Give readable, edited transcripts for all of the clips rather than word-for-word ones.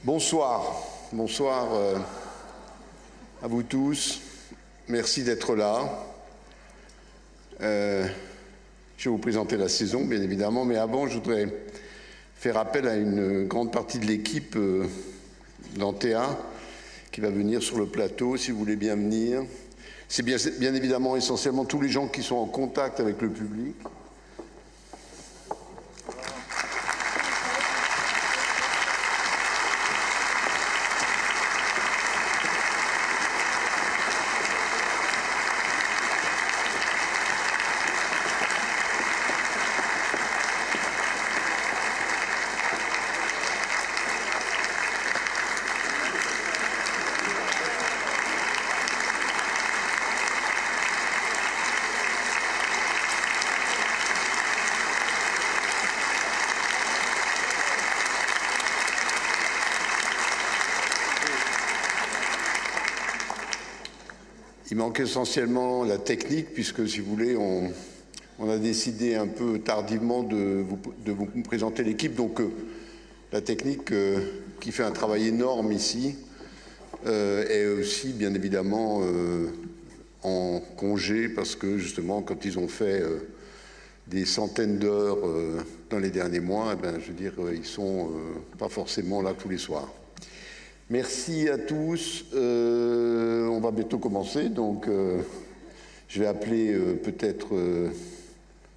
Bonsoir, bonsoir à vous tous. Merci d'être là. Je vais vous présenter la saison, bien évidemment, mais avant, je voudrais faire appel à une grande partie de l'équipe d'Antea qui va venir sur le plateau, si vous voulez bien venir. C'est bien évidemment essentiellement tous les gens qui sont en contact avec le public. Il manque essentiellement la technique, puisque, si vous voulez, on a décidé un peu tardivement de vous présenter l'équipe. Donc, la technique qui fait un travail énorme ici est aussi, bien évidemment, en congé, parce que, justement, quand ils ont fait des centaines d'heures dans les derniers mois, je veux dire, ils sont pas forcément là tous les soirs. Merci à tous. On va bientôt commencer, donc je vais appeler peut-être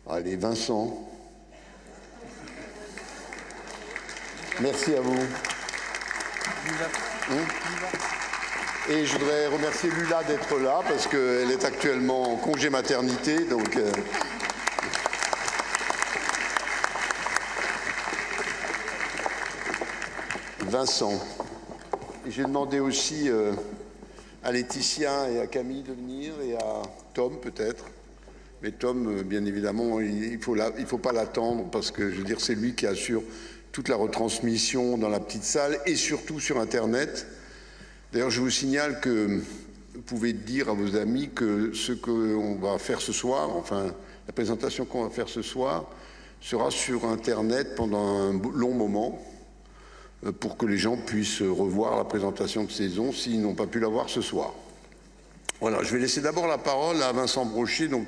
allez, Vincent. Merci à vous. Et je voudrais remercier Lula d'être là, parce qu'elle est actuellement en congé maternité, donc... Vincent. J'ai demandé aussi à Laetitia et à Camille de venir, et à Tom peut-être. Mais Tom, bien évidemment, il faut pas l'attendre, parce que, je veux dire, c'est lui qui assure toute la retransmission dans la petite salle et surtout sur Internet. D'ailleurs, je vous signale que vous pouvez dire à vos amis que ce qu'on va faire ce soir, enfin, la présentation qu'on va faire ce soir, sera sur Internet pendant un long moment, pour que les gens puissent revoir la présentation de saison s'ils n'ont pas pu la voir ce soir. Voilà, je vais laisser d'abord la parole à Vincent Brochet, donc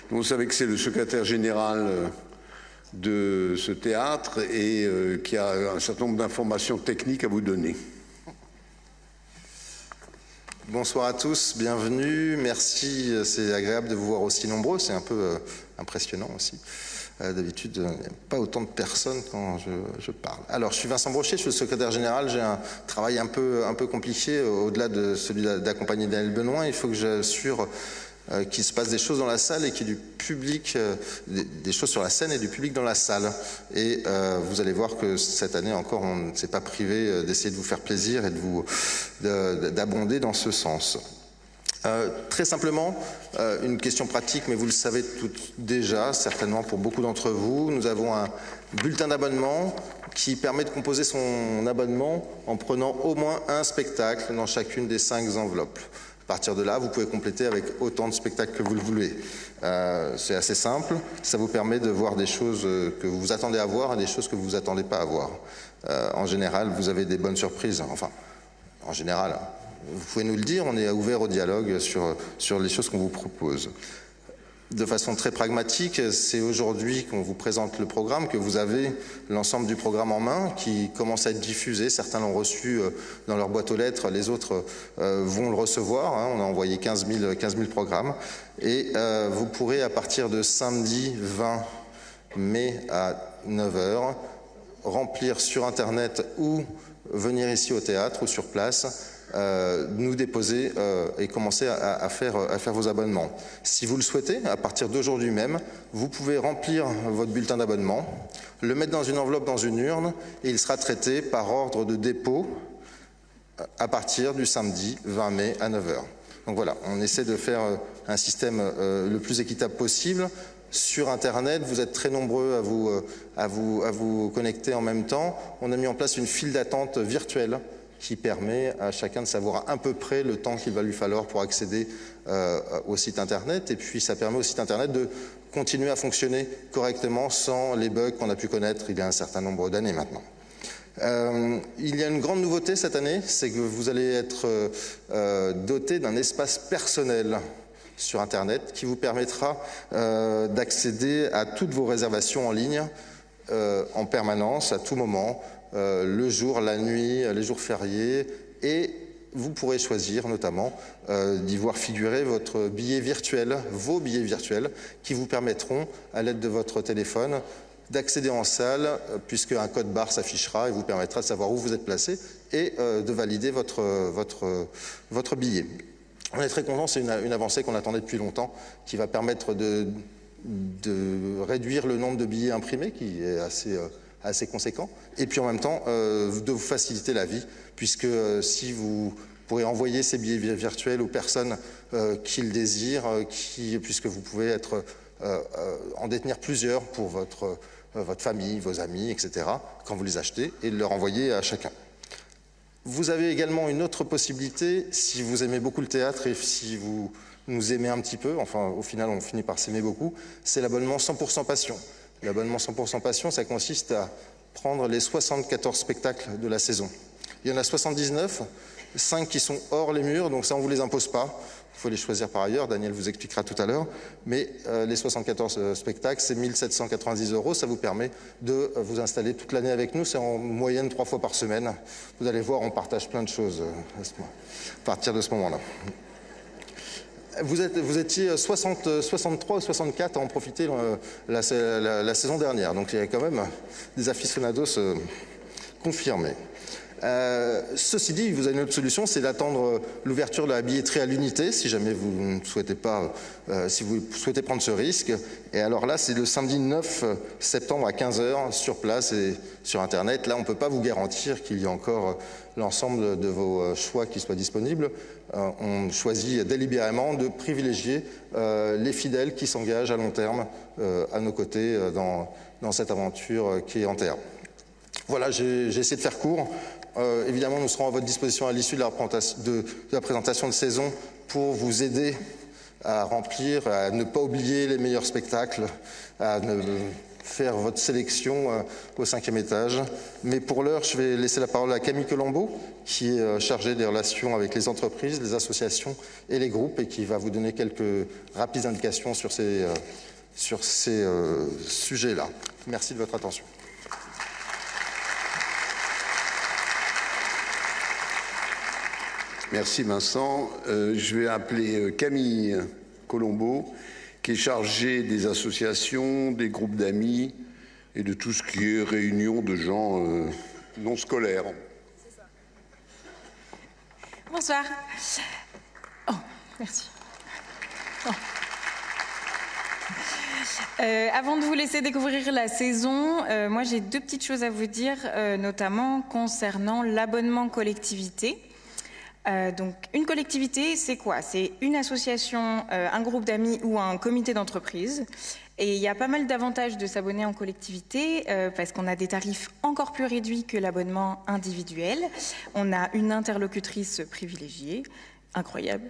vous savez que c'est le secrétaire général de ce théâtre et qui a un certain nombre d'informations techniques à vous donner. Bonsoir à tous, bienvenue, merci, c'est agréable de vous voir aussi nombreux, c'est un peu impressionnant aussi. D'habitude, il n'y a pas autant de personnes quand je parle. Alors, je suis Vincent Brochet, je suis le secrétaire général. J'ai un travail un peu compliqué, au-delà de celui d'accompagner Daniel Benoît. Il faut que j'assure qu'il se passe des choses dans la salle et qu'il y ait du public, des choses sur la scène et du public dans la salle. Et vous allez voir que cette année encore, on ne s'est pas privé d'essayer de vous faire plaisir et d'abonder dans ce sens. Très simplement, une question pratique, mais vous le savez toutes déjà, certainement pour beaucoup d'entre vous. Nous avons un bulletin d'abonnement qui permet de composer son abonnement en prenant au moins un spectacle dans chacune des 5 enveloppes. À partir de là, vous pouvez compléter avec autant de spectacles que vous le voulez. C'est assez simple, ça vous permet de voir des choses que vous vous attendez à voir et des choses que vous ne vous attendez pas à voir. En général, vous avez des bonnes surprises, enfin, en général. Vous pouvez nous le dire, on est ouvert au dialogue sur les choses qu'on vous propose. De façon très pragmatique, c'est aujourd'hui qu'on vous présente le programme, que vous avez l'ensemble du programme en main, qui commence à être diffusé. Certains l'ont reçu dans leur boîte aux lettres, les autres vont le recevoir. On a envoyé 15 000 programmes. Et vous pourrez, à partir de samedi 20 mai à 9 h, remplir sur Internet ou venir ici au théâtre ou sur place, nous déposer et commencer à faire vos abonnements. Si vous le souhaitez, à partir d'aujourd'hui même, vous pouvez remplir votre bulletin d'abonnement, le mettre dans une enveloppe, dans une urne, et il sera traité par ordre de dépôt à partir du samedi 20 mai à 9 h. Donc voilà, on essaie de faire un système le plus équitable possible. Sur Internet, vous êtes très nombreux à vous connecter en même temps. On a mis en place une file d'attente virtuelle qui permet à chacun de savoir à peu près le temps qu'il va lui falloir pour accéder au site Internet. Et puis, ça permet au site Internet de continuer à fonctionner correctement sans les bugs qu'on a pu connaître il y a un certain nombre d'années maintenant. Il y a une grande nouveauté cette année, c'est que vous allez être doté d'un espace personnel sur Internet qui vous permettra d'accéder à toutes vos réservations en ligne en permanence, à tout moment, le jour, la nuit, les jours fériés, et vous pourrez choisir notamment d'y voir figurer votre billet virtuel, vos billets virtuels, qui vous permettront, à l'aide de votre téléphone, d'accéder en salle, puisque un code barre s'affichera et vous permettra de savoir où vous êtes placé et de valider votre billet. On est très content, c'est une avancée qu'on attendait depuis longtemps, qui va permettre de réduire le nombre de billets imprimés, qui est assez conséquent, et puis en même temps de vous faciliter la vie, puisque si vous pourrez envoyer ces billets virtuels aux personnes qui le désirent, puisque vous pouvez en détenir plusieurs pour votre famille, vos amis, etc., quand vous les achetez, et leur envoyer à chacun. Vous avez également une autre possibilité, si vous aimez beaucoup le théâtre et si vous nous aimez un petit peu, enfin au final on finit par s'aimer beaucoup, c'est l'abonnement 100% Passion. L'abonnement 100% Passion, ça consiste à prendre les 74 spectacles de la saison. Il y en a 79, 5 qui sont hors les murs, donc ça on ne vous les impose pas. Il faut les choisir par ailleurs, Daniel vous expliquera tout à l'heure. Mais les 74 spectacles, c'est 1 790 €. Ça vous permet de vous installer toute l'année avec nous. C'est en moyenne 3 fois par semaine. Vous allez voir, on partage plein de choses à partir de ce moment-là. Vous étiez 63 ou 64 à en profiter la saison dernière. Donc il y a quand même des aficionados confirmés. Ceci dit, vous avez une autre solution, c'est d'attendre l'ouverture de la billetterie à l'unité, si jamais vous ne souhaitez pas, si vous souhaitez prendre ce risque. Et alors là, c'est le samedi 9 septembre à 15 h sur place et sur Internet. Là, on ne peut pas vous garantir qu'il y a encore l'ensemble de vos choix qui soient disponibles. On choisit délibérément de privilégier les fidèles qui s'engagent à long terme à nos côtés dans cette aventure qui est en terre. Voilà, j'ai essayé de faire court. Évidemment, nous serons à votre disposition à l'issue de la présentation de saison pour vous aider à remplir, à ne pas oublier les meilleurs spectacles, à faire votre sélection au 5e étage. Mais pour l'heure, je vais laisser la parole à Camille Colombo, qui est chargée des relations avec les entreprises, les associations et les groupes, et qui va vous donner quelques rapides indications sur ces sujets-là. Merci de votre attention. Merci Vincent. Je vais appeler Camille Colombo, qui est chargée des associations, des groupes d'amis et de tout ce qui est réunion de gens non scolaires. C'est ça. Bonsoir. Oh, merci. Oh. Avant de vous laisser découvrir la saison, moi j'ai 2 petites choses à vous dire, notamment concernant l'abonnement collectivité. Donc une collectivité, c'est quoi? C'est une association, un groupe d'amis ou un comité d'entreprise. Et il y a pas mal d'avantages de s'abonner en collectivité parce qu'on a des tarifs encore plus réduits que l'abonnement individuel. On a une interlocutrice privilégiée, incroyable.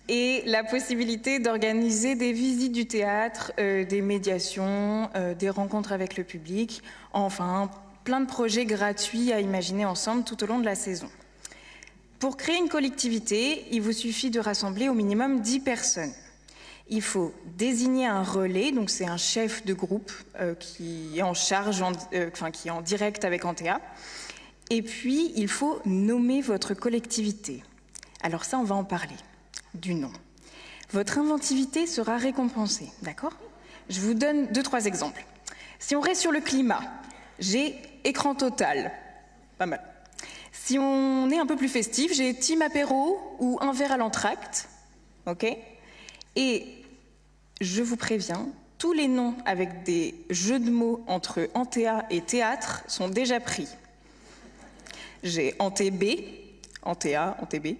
Et la possibilité d'organiser des visites du théâtre, des médiations, des rencontres avec le public, enfin plein de projets gratuits à imaginer ensemble tout au long de la saison. Pour créer une collectivité, il vous suffit de rassembler au minimum 10 personnes. Il faut désigner un relais, donc c'est un chef de groupe qui est en charge, qui est en direct avec Antea. Et puis, il faut nommer votre collectivité. Alors ça, on va en parler, du nom. Votre inventivité sera récompensée, d'accord? Je vous donne 2-3 exemples. Si on reste sur le climat, j'ai écran total, pas mal. Si on est un peu plus festif, j'ai team apéro ou un verre à l'entracte, ok? Et je vous préviens, tous les noms avec des jeux de mots entre Antea et théâtre sont déjà pris. J'ai Anté-B, Antea, Anté-B,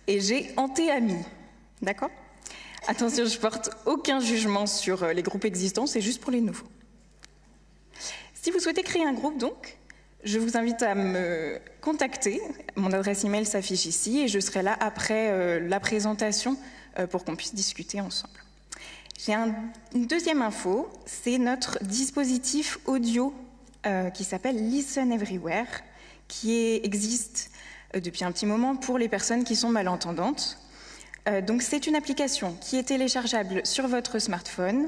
et j'ai Anté-Ami, d'accord? Attention, je porte aucun jugement sur les groupes existants, c'est juste pour les nouveaux. Si vous souhaitez créer un groupe, donc, je vous invite à me contacter. Mon adresse email s'affiche ici et je serai là après la présentation pour qu'on puisse discuter ensemble. J'ai une deuxième info, c'est notre dispositif audio qui s'appelle Listen Everywhere. qui existe depuis un petit moment pour les personnes qui sont malentendantes. Donc c'est une application qui est téléchargeable sur votre smartphone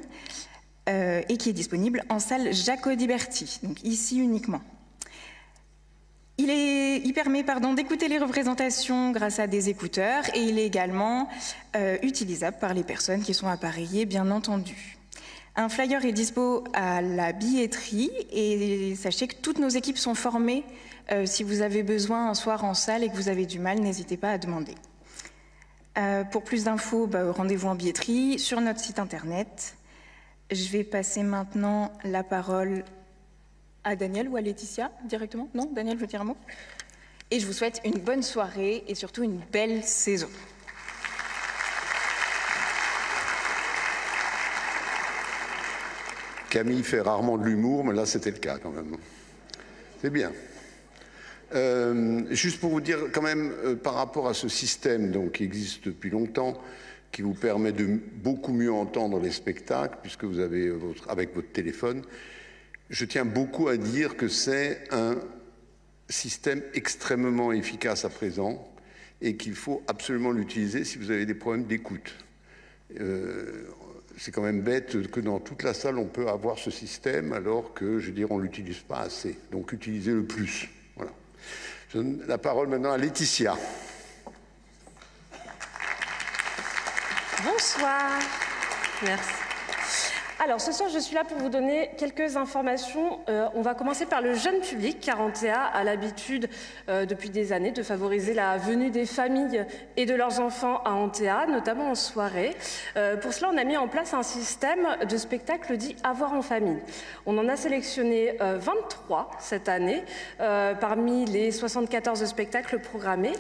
et qui est disponible en salle Jacques-Audiberti, donc ici uniquement. Il permet d'écouter les représentations grâce à des écouteurs et il est également utilisable par les personnes qui sont appareillées, bien entendu. Un flyer est dispo à la billetterie et sachez que toutes nos équipes sont formées. Si vous avez besoin un soir en salle et que vous avez du mal, n'hésitez pas à demander. Pour plus d'infos, rendez-vous en billetterie sur notre site internet. Je vais passer maintenant la parole à Daniel ou à Laetitia directement. Non, Daniel veut dire un mot. Et je vous souhaite une bonne soirée et surtout une belle saison. Camille fait rarement de l'humour, mais là c'était le cas quand même. C'est bien. Juste pour vous dire quand même par rapport à ce système donc, qui existe depuis longtemps, qui vous permet de beaucoup mieux entendre les spectacles, puisque vous avez avec votre téléphone, je tiens beaucoup à dire que c'est un système extrêmement efficace à présent et qu'il faut absolument l'utiliser si vous avez des problèmes d'écoute. C'est quand même bête que dans toute la salle on peut avoir ce système alors que, je veux dire, on ne l'utilise pas assez. Donc utilisez-le plus. Voilà. Je donne la parole maintenant à Laetitia. Bonsoir. Merci. Alors, ce soir, je suis là pour vous donner quelques informations. On va commencer par le jeune public, car Antea a l'habitude, depuis des années, de favoriser la venue des familles et de leurs enfants à Antea, notamment en soirée. Pour cela, on a mis en place un système de spectacle dit « Avoir en famille ». On en a sélectionné 23 cette année, parmi les 74 spectacles programmés.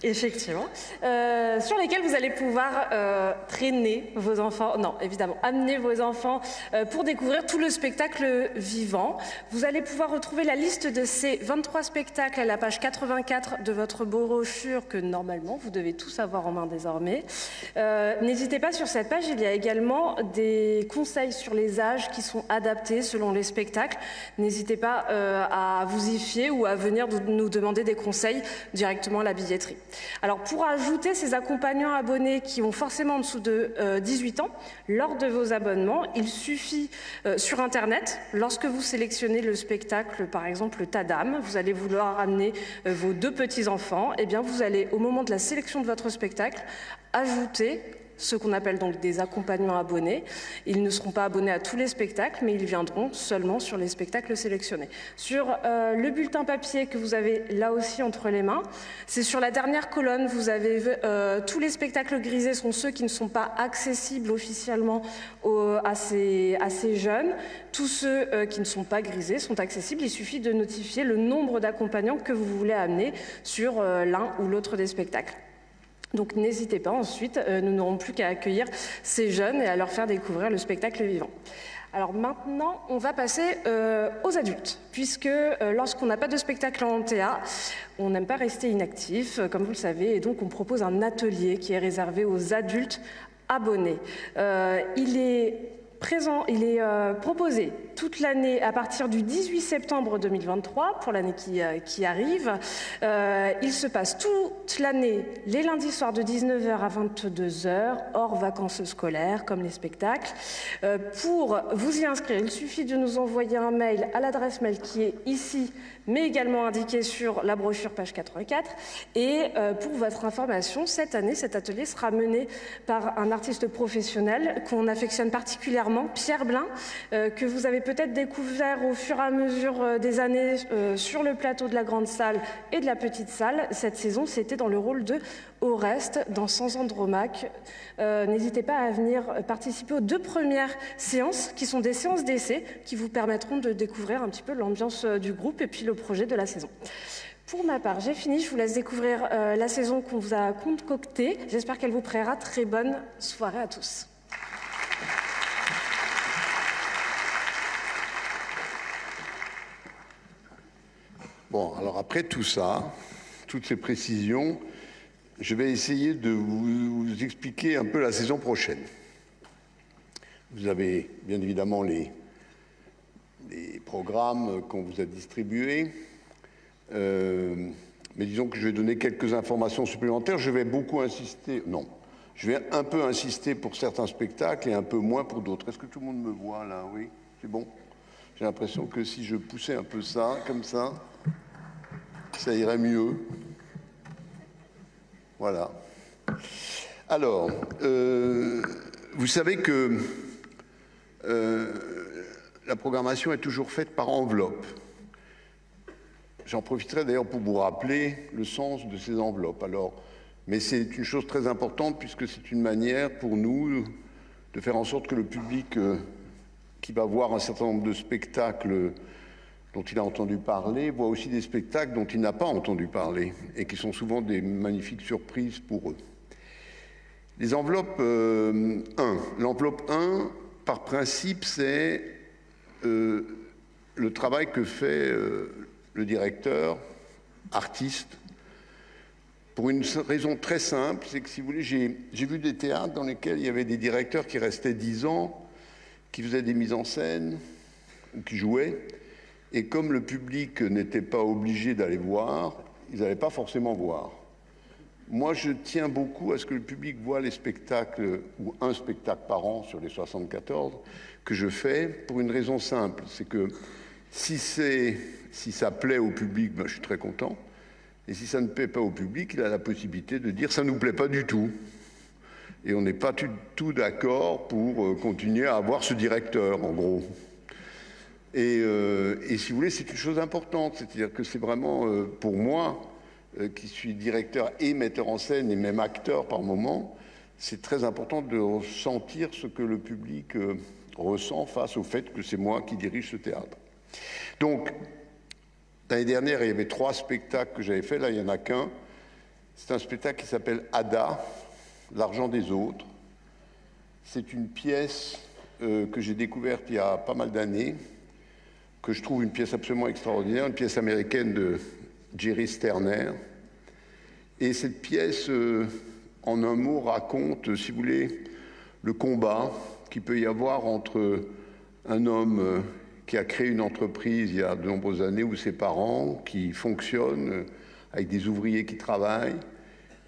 Effectivement, sur lesquels vous allez pouvoir traîner vos enfants, non évidemment, amener vos enfants pour découvrir tout le spectacle vivant. Vous allez pouvoir retrouver la liste de ces 23 spectacles à la page 84 de votre brochure que normalement vous devez tous avoir en main désormais. N'hésitez pas, sur cette page il y a également des conseils sur les âges qui sont adaptés selon les spectacles. N'hésitez pas à vous y fier ou à venir nous demander des conseils directement à la billetterie. Alors pour ajouter ces accompagnants abonnés qui ont forcément en dessous de 18 ans, lors de vos abonnements, il suffit sur Internet, lorsque vous sélectionnez le spectacle, par exemple le Tadam, vous allez vouloir amener vos 2 petits-enfants, et bien vous allez, au moment de la sélection de votre spectacle, ajouter ce qu'on appelle donc des accompagnants abonnés. Ils ne seront pas abonnés à tous les spectacles, mais ils viendront seulement sur les spectacles sélectionnés. Sur le bulletin papier que vous avez là aussi entre les mains, c'est sur la dernière colonne, vous avez tous les spectacles grisés sont ceux qui ne sont pas accessibles officiellement à ces jeunes. Tous ceux qui ne sont pas grisés sont accessibles. Il suffit de notifier le nombre d'accompagnants que vous voulez amener sur l'un ou l'autre des spectacles. Donc n'hésitez pas, ensuite, nous n'aurons plus qu'à accueillir ces jeunes et à leur faire découvrir le spectacle vivant. Alors maintenant, on va passer aux adultes, puisque lorsqu'on n'a pas de spectacle en Antea, on n'aime pas rester inactif, comme vous le savez, et donc on propose un atelier qui est réservé aux adultes abonnés. Il est proposé toute l'année à partir du 18 septembre 2023, pour l'année qui arrive. Il se passe toute l'année, les lundis soirs de 19h à 22h, hors vacances scolaires, comme les spectacles. Pour vous y inscrire, il suffit de nous envoyer un mail à l'adresse mail qui est ici, mais également indiquée sur la brochure page 84. Et pour votre information, cette année, cet atelier sera mené par un artiste professionnel qu'on affectionne particulièrement, Pierre Blin, que vous avez peut-être découvert au fur et à mesure des années sur le plateau de la grande salle et de la petite salle. Cette saison, c'était dans le rôle de Oreste dans 100 ans de Romac. N'hésitez pas à venir participer aux 2 premières séances, qui sont des séances d'essai, qui vous permettront de découvrir un petit peu l'ambiance du groupe et puis le projet de la saison. Pour ma part, j'ai fini. Je vous laisse découvrir la saison qu'on vous a concoctée. J'espère qu'elle vous plaira. Très bonne soirée à tous. Bon, alors après tout ça, toutes ces précisions, je vais essayer de vous expliquer un peu la saison prochaine. Vous avez bien évidemment les programmes qu'on vous a distribués. Mais disons que je vais donner quelques informations supplémentaires. Je vais beaucoup insister, non, je vais un peu insister pour certains spectacles et un peu moins pour d'autres. Est-ce que tout le monde me voit là? Oui, c'est bon? J'ai l'impression que si je poussais un peu ça, comme ça irait mieux. Voilà. Alors, vous savez que la programmation est toujours faite par enveloppe. J'en profiterai d'ailleurs pour vous rappeler le sens de ces enveloppes. Alors, mais c'est une chose très importante puisque c'est une manière pour nous de faire en sorte que le public qui va voir un certain nombre de spectacles dont il a entendu parler voit aussi des spectacles dont il n'a pas entendu parler et qui sont souvent des magnifiques surprises pour eux. Les enveloppes 1. L'enveloppe 1, par principe, c'est le travail que fait le directeur, artiste, pour une raison très simple, c'est que si vous voulez, j'ai vu des théâtres dans lesquels il y avait des directeurs qui restaient 10 ans, qui faisaient des mises en scène, ou qui jouaient, et comme le public n'était pas obligé d'aller voir, ils n'allaient pas forcément voir. Moi, je tiens beaucoup à ce que le public voit les spectacles, ou un spectacle par an sur les 74, que je fais, pour une raison simple, c'est que si ça plaît au public, ben, je suis très content. Et si ça ne plaît pas au public, il a la possibilité de dire « ça ne nous plaît pas du tout ». Et on n'est pas tout d'accord pour continuer à avoir ce directeur, en gros. Et si vous voulez, c'est une chose importante. C'est-à-dire que c'est vraiment, pour moi, qui suis directeur et metteur en scène et même acteur par moment, c'est très important de ressentir ce que le public ressent face au fait que c'est moi qui dirige ce théâtre. Donc, l'année dernière, il y avait 3 spectacles que j'avais faits. Là, il n'y en a qu'un. C'est un spectacle qui s'appelle Ada, l'argent des autres. C'est une pièce que j'ai découverte il y a pas mal d'années, que je trouve une pièce absolument extraordinaire, une pièce américaine de Jerry Sterner. Et cette pièce, en un mot, raconte, si vous voulez, le combat qu'il peut y avoir entre un homme qui a créé une entreprise il y a de nombreuses années, ou ses parents, qui fonctionnent avec des ouvriers qui travaillent,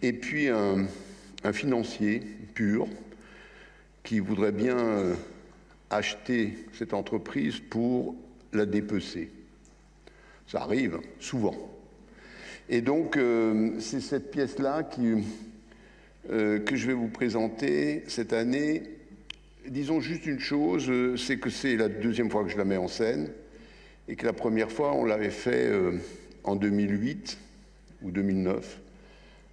et puis un financier pur qui voudrait bien acheter cette entreprise pour la dépecer. Ça arrive souvent. Et donc, c'est cette pièce-là que je vais vous présenter cette année. Disons juste une chose, c'est que c'est la 2e fois que je la mets en scène, et que la première fois, on l'avait fait en 2008 ou 2009.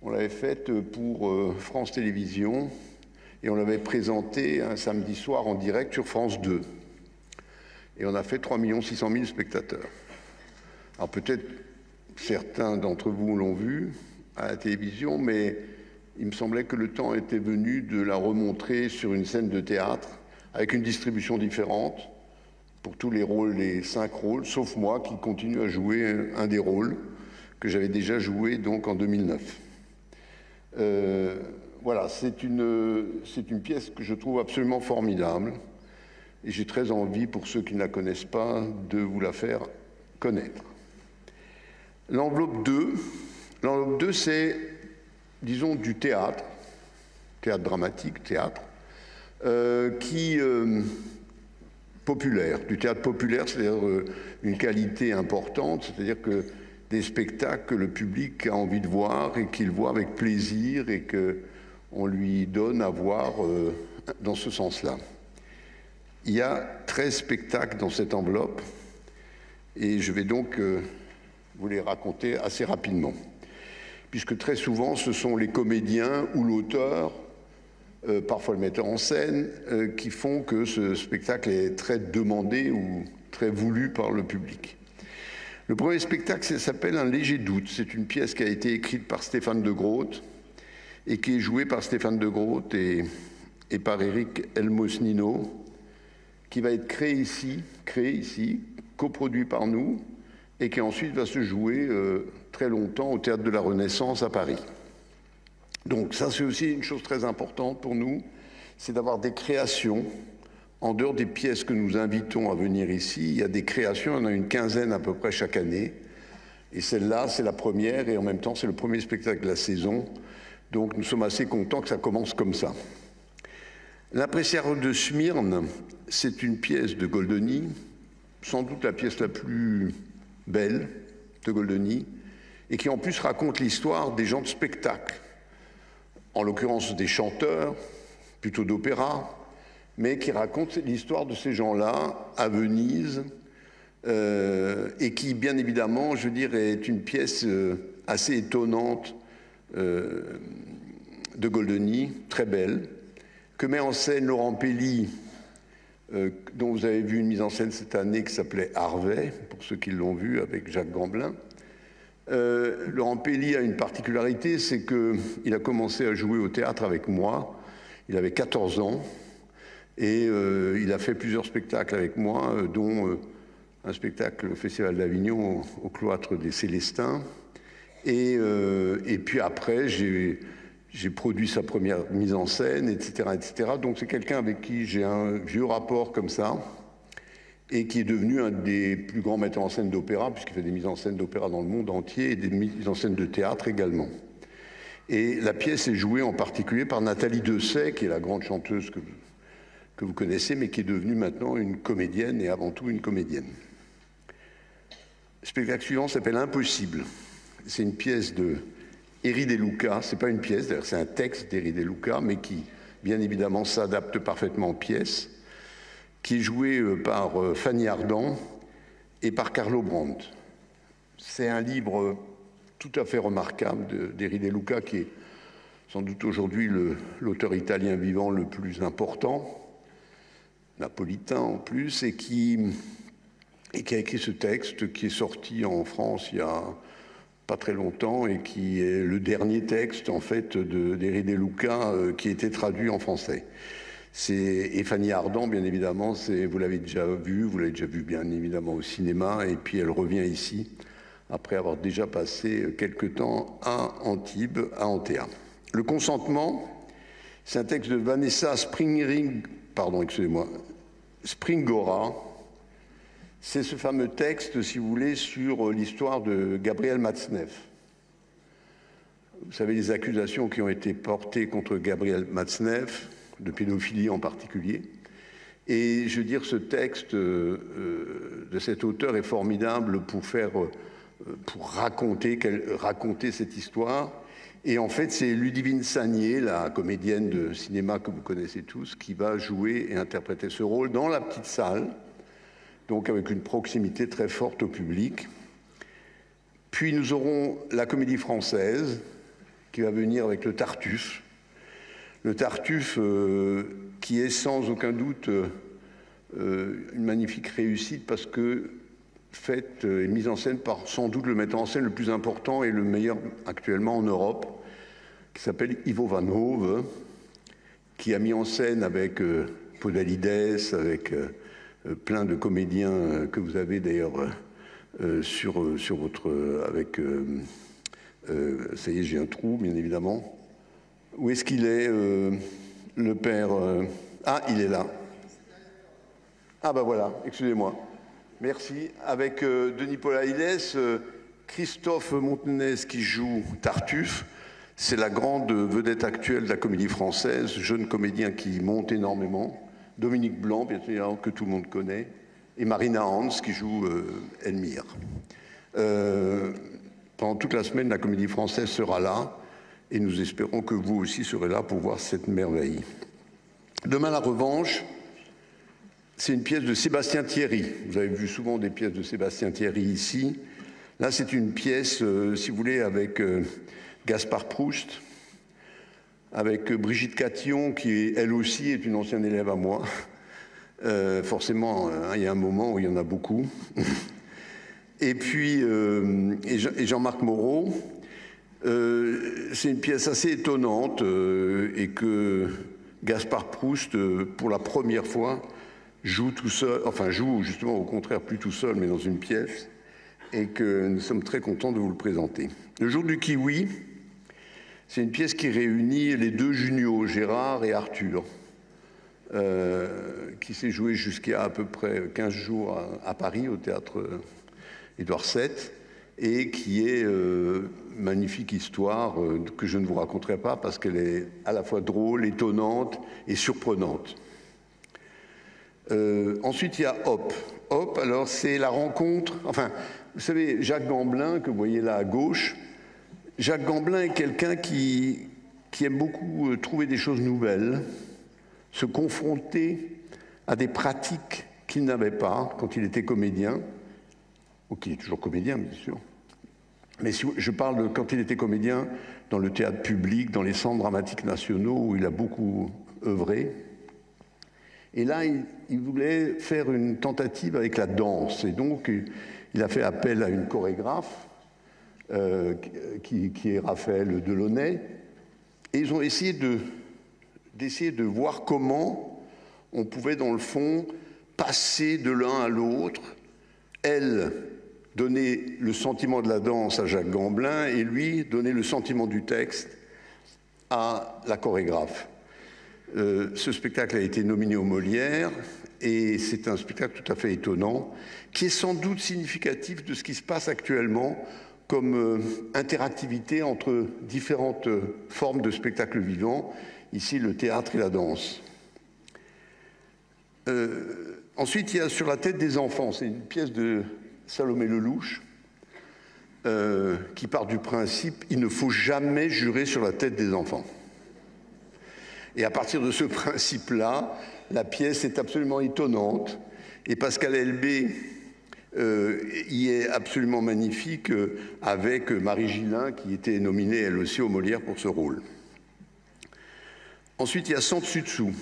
On l'avait faite pour France Télévisions, et on l'avait présentée un samedi soir en direct sur France 2. Et on a fait 3 600 000 spectateurs. Alors peut-être certains d'entre vous l'ont vu à la télévision, mais il me semblait que le temps était venu de la remontrer sur une scène de théâtre avec une distribution différente pour tous les rôles, les 5 rôles, sauf moi qui continue à jouer un des rôles que j'avais déjà joué donc en 2009. Voilà, c'est une pièce que je trouve absolument formidable et j'ai très envie, pour ceux qui ne la connaissent pas, de vous la faire connaître. L'enveloppe 2, c'est, disons, du théâtre dramatique, populaire, du théâtre populaire, c'est-à-dire une qualité importante, c'est-à-dire que des spectacles que le public a envie de voir et qu'il voit avec plaisir et qu'on lui donne à voir dans ce sens-là. Il y a 13 spectacles dans cette enveloppe et je vais donc vous les raconter assez rapidement, puisque très souvent ce sont les comédiens ou l'auteur, parfois le metteur en scène, qui font que ce spectacle est très demandé ou très voulu par le public. Le premier spectacle, ça s'appelle Un léger doute. C'est une pièce qui a été écrite par Stéphane de Groot et qui est jouée par Stéphane de Groot et par Eric Elmosnino, qui va être créé ici, coproduit par nous, et qui ensuite va se jouer très longtemps au Théâtre de la Renaissance à Paris. Donc ça, c'est aussi une chose très importante pour nous, c'est d'avoir des créations. En dehors des pièces que nous invitons à venir ici, il y a des créations, il y en a une quinzaine à peu près chaque année. Et celle-là, c'est la première, et en même temps, c'est le premier spectacle de la saison. Donc nous sommes assez contents que ça commence comme ça. L'Imprésario de Smyrne, c'est une pièce de Goldoni, sans doute la pièce la plus belle de Goldoni, et qui en plus raconte l'histoire des gens de spectacle, en l'occurrence des chanteurs, plutôt d'opéra, mais qui raconte l'histoire de ces gens-là à Venise, et qui, bien évidemment, je veux dire, est une pièce assez étonnante de Goldoni, très belle, que met en scène Laurent Pelli, dont vous avez vu une mise en scène cette année qui s'appelait Harvey, pour ceux qui l'ont vu, avec Jacques Gamblin. Laurent Pelli a une particularité, c'est qu'il a commencé à jouer au théâtre avec moi. Il avait 14 ans et il a fait plusieurs spectacles avec moi, dont un spectacle au Festival d'Avignon au cloître des Célestins. Et puis après, j'ai produit sa première mise en scène, etc. etc. Donc c'est quelqu'un avec qui j'ai un vieux rapport comme ça, et qui est devenu un des plus grands metteurs en scène d'opéra, puisqu'il fait des mises en scène d'opéra dans le monde entier, et des mises en scène de théâtre également. Et la pièce est jouée en particulier par Nathalie Dessay, qui est la grande chanteuse que vous connaissez, mais qui est devenue maintenant une comédienne, et avant tout une comédienne. Le spectacle suivant s'appelle Impossible. C'est une pièce de Eri De Luca. C'est pas une pièce, d'ailleurs c'est un texte d'Eri De Luca, mais qui, bien évidemment, s'adapte parfaitement en pièce, qui est joué par Fanny Ardant et par Carlo Brandt. C'est un livre tout à fait remarquable d'Eri De Luca, qui est sans doute aujourd'hui l'auteur italien vivant le plus important, napolitain en plus, et qui a écrit ce texte qui est sorti en France il y a pas très longtemps et qui est le dernier texte en fait d'Eri De Luca qui a été traduit en français. Et Fanny Ardant, bien évidemment, vous l'avez déjà vu bien évidemment au cinéma, et puis elle revient ici après avoir déjà passé quelque temps à Antibes, à Antea. Le consentement, c'est un texte de Vanessa Springora. C'est ce fameux texte, si vous voulez, sur l'histoire de Gabriel Matzneff. Vous savez les accusations qui ont été portées contre Gabriel Matzneff, de pédophilie en particulier. Et je veux dire, ce texte de cet auteur est formidable pour raconter cette histoire. Et en fait, c'est Ludivine Sagnier, la comédienne de cinéma que vous connaissez tous, qui va jouer et interpréter ce rôle dans la petite salle, donc avec une proximité très forte au public. Puis nous aurons la Comédie Française, qui va venir avec le Tartuffe. Le Tartuffe, qui est sans aucun doute une magnifique réussite, parce que faite et mise en scène par sans doute le metteur en scène le plus important et le meilleur actuellement en Europe, qui s'appelle Ivo Van Hove, qui a mis en scène avec Podalides, avec plein de comédiens que vous avez d'ailleurs sur votre... ça y est, j'ai un trou, bien évidemment. Où est-ce qu'il est, le père Ah, il est là. Ah, ben voilà, excusez-moi. Merci. Avec Denis Polaides, Christophe Montenez qui joue Tartuffe. C'est la grande vedette actuelle de la comédie française, jeune comédien qui monte énormément. Dominique Blanc, bien évidemment, que tout le monde connaît. Et Marina Hans qui joue Elmire. Pendant toute la semaine, la comédie française sera là. Et nous espérons que vous aussi serez là pour voir cette merveille. Demain, la revanche, c'est une pièce de Sébastien Thierry. Vous avez vu souvent des pièces de Sébastien Thierry ici. Là, c'est une pièce, si vous voulez, avec Gaspard Proust, avec Brigitte Catillon, qui, elle aussi, est une ancienne élève à moi. Forcément, il y a un moment où il y en a beaucoup. Et puis, et Jean-Marc Moreau. C'est une pièce assez étonnante et que Gaspard Proust, pour la première fois, joue tout seul, enfin joue justement au contraire plus tout seul, mais dans une pièce, et que nous sommes très contents de vous le présenter. Le jour du kiwi, c'est une pièce qui réunit les deux Junio, Gérard et Arthur, qui s'est jouée jusqu'à à peu près 15 jours à Paris, au théâtre Édouard VII. et qui est magnifique histoire que je ne vous raconterai pas parce qu'elle est à la fois drôle, étonnante et surprenante. Ensuite, il y a Hop. Hop, alors c'est la rencontre, enfin, vous savez, Jacques Gamblin, que vous voyez là à gauche, Jacques Gamblin est quelqu'un qui aime beaucoup trouver des choses nouvelles, se confronter à des pratiques qu'il n'avait pas quand il était comédien, ou qu'il est toujours comédien, bien sûr. Mais si je parle de quand il était comédien dans le théâtre public, dans les centres dramatiques nationaux, où il a beaucoup œuvré. Et là, il voulait faire une tentative avec la danse. Et donc, il a fait appel à une chorégraphe, qui est Raphaël Delaunay. Et ils ont essayé de voir comment on pouvait, dans le fond, passer de l'un à l'autre. Elle donner le sentiment de la danse à Jacques Gamblin et lui donner le sentiment du texte à la chorégraphe. Ce spectacle a été nominé aux Molières et c'est un spectacle tout à fait étonnant qui est sans doute significatif de ce qui se passe actuellement comme interactivité entre différentes formes de spectacle vivant, ici le théâtre et la danse. Ensuite, il y a Sur la tête des enfants, c'est une pièce de Salomé Lelouch, qui part du principe « il ne faut jamais jurer sur la tête des enfants ». Et à partir de ce principe-là, la pièce est absolument étonnante, et Pascal Elbé y est absolument magnifique, avec Marie Gillin, qui était nominée elle aussi aux Molières pour ce rôle. Ensuite, il y a Sans dessus dessous.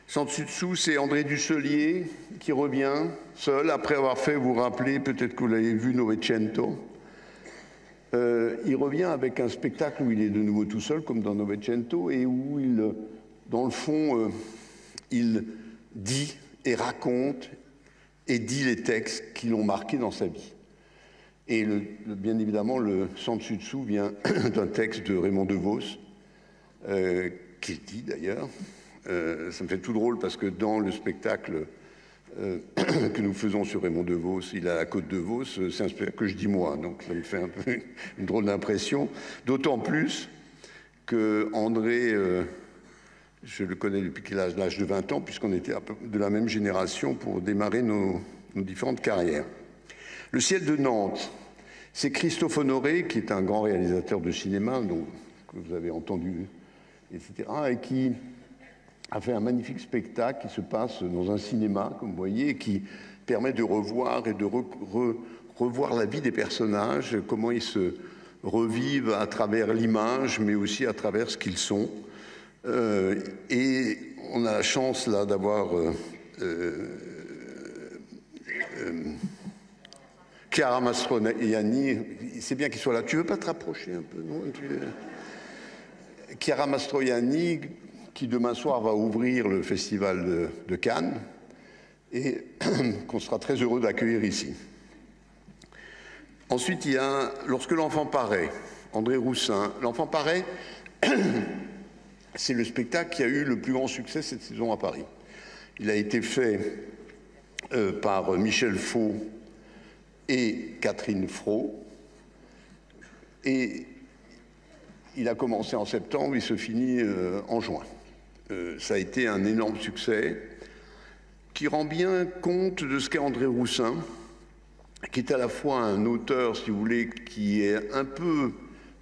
Sans dessus dessous, c'est André Dusselier qui revient seul, après avoir fait, vous vous rappelez, peut-être que vous l'avez vu, Novecento. Il revient avec un spectacle où il est de nouveau tout seul, comme dans Novecento, et où, dans le fond, il dit et raconte et dit les textes qui l'ont marqué dans sa vie. Et bien évidemment, le Sans dessus dessous vient d'un texte de Raymond DeVos, qu'il dit d'ailleurs. Ça me fait tout drôle parce que dans le spectacle que nous faisons sur Raymond DeVos, il a la Côte de Vos, c'est un spectacle que je dis moi, donc ça me fait un peu une drôle d'impression, d'autant plus que André, je le connais depuis qu'il a l'âge de 20 ans, puisqu'on était de la même génération pour démarrer nos différentes carrières. Le ciel de Nantes, c'est Christophe Honoré, qui est un grand réalisateur de cinéma, que vous avez entendu, etc., et qui a fait un magnifique spectacle qui se passe dans un cinéma, comme vous voyez, et qui permet de revoir et de revoir la vie des personnages, comment ils se revivent à travers l'image, mais aussi à travers ce qu'ils sont. Et on a la chance là d'avoir Chiara Mastroianni. C'est bien qu'il soit là. Tu veux pas te rapprocher un peu, non? Chiara Mastroianni, qui demain soir va ouvrir le festival de Cannes et qu'on sera très heureux d'accueillir ici. Ensuite, il y a Lorsque l'enfant paraît, André Roussin. L'enfant paraît, c'est le spectacle qui a eu le plus grand succès cette saison à Paris. Il a été fait par Michel Faux et Catherine Fro, et il a commencé en septembre, il se finit en juin. Ça a été un énorme succès qui rend bien compte de ce qu'est André Roussin, qui est à la fois un auteur, si vous voulez, qui est un peu,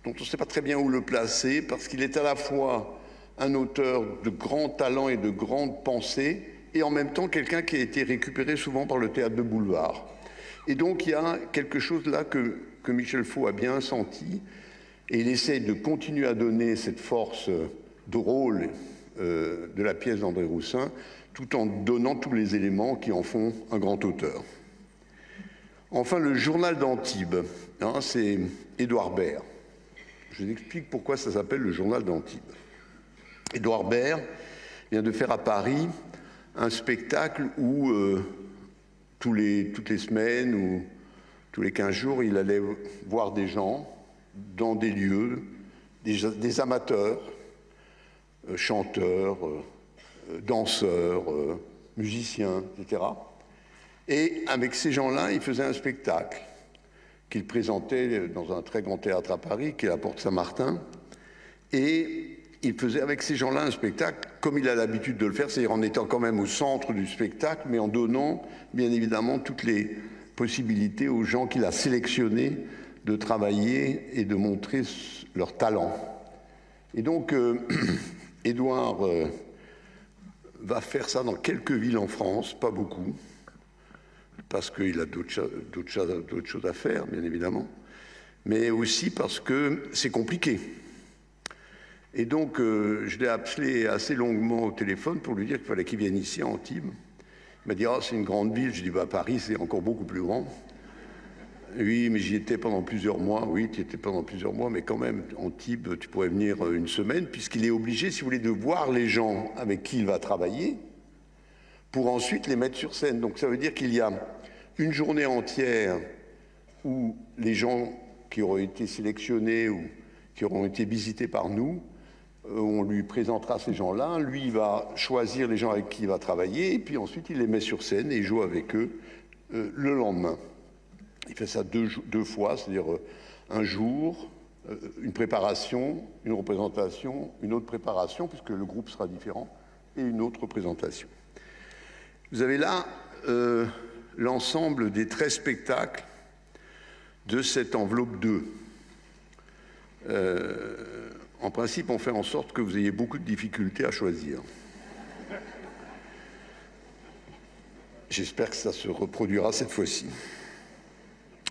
dont on ne sait pas très bien où le placer, parce qu'il est à la fois un auteur de grand talent et de grande pensée, et en même temps quelqu'un qui a été récupéré souvent par le théâtre de boulevard. Et donc il y a quelque chose là que Michel Faux a bien senti, et il essaie de continuer à donner cette force drôle de la pièce d'André Roussin, tout en donnant tous les éléments qui en font un grand auteur. Enfin, le journal d'Antibes, hein, c'est Édouard Baird. Je vous explique pourquoi ça s'appelle le journal d'Antibes. Édouard Baird vient de faire à Paris un spectacle où toutes les semaines ou tous les 15 jours, il allait voir des gens dans des lieux, des amateurs, chanteurs, danseurs, musiciens, etc. Et avec ces gens-là, il faisait un spectacle qu'il présentait dans un très grand théâtre à Paris, qui est la Porte Saint-Martin. Et il faisait avec ces gens-là un spectacle, comme il a l'habitude de le faire, c'est-à-dire en étant quand même au centre du spectacle, mais en donnant, bien évidemment, toutes les possibilités aux gens qu'il a sélectionnés de travailler et de montrer leur talent. Et donc, Édouard va faire ça dans quelques villes en France, pas beaucoup, parce qu'il a d'autres choses à faire, bien évidemment, mais aussi parce que c'est compliqué. Et donc, je l'ai appelé assez longuement au téléphone pour lui dire qu'il fallait qu'il vienne ici, à Antibes. Il m'a dit « Ah, c'est une grande ville ». Je dis bah, « Paris, c'est encore beaucoup plus grand ». Oui, mais j'y étais pendant plusieurs mois. Oui, tu étais pendant plusieurs mois, mais quand même, Antibes, tu pourrais venir une semaine, puisqu'il est obligé, si vous voulez, de voir les gens avec qui il va travailler pour ensuite les mettre sur scène. Donc ça veut dire qu'il y a une journée entière où les gens qui auront été sélectionnés ou qui auront été visités par nous, on lui présentera ces gens-là, lui il va choisir les gens avec qui il va travailler, et puis ensuite il les met sur scène et il joue avec eux le lendemain. Il fait ça deux fois, c'est-à-dire un jour, une préparation, une représentation, une autre préparation, puisque le groupe sera différent, et une autre représentation. Vous avez là l'ensemble des 13 spectacles de cette enveloppe 2. En principe, on fait en sorte que vous ayez beaucoup de difficultés à choisir. J'espère que ça se reproduira cette fois-ci.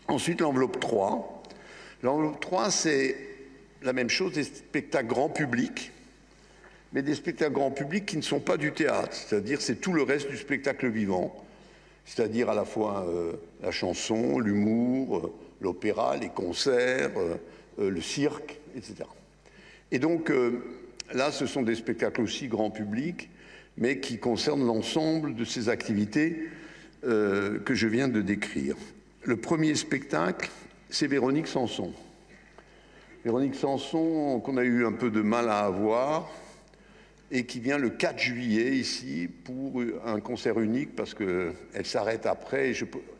Ensuite, l'enveloppe 3. L'enveloppe 3, c'est la même chose, des spectacles grand public, mais des spectacles grand public qui ne sont pas du théâtre, c'est-à-dire c'est tout le reste du spectacle vivant, c'est-à-dire à la fois la chanson, l'humour, l'opéra, les concerts, le cirque, etc. Et donc là, ce sont des spectacles aussi grand public, mais qui concernent l'ensemble de ces activités que je viens de décrire. Le premier spectacle, c'est Véronique Sanson. Véronique Sanson, qu'on a eu un peu de mal à avoir, et qui vient le 4 juillet ici pour un concert unique, parce qu'elle s'arrête après.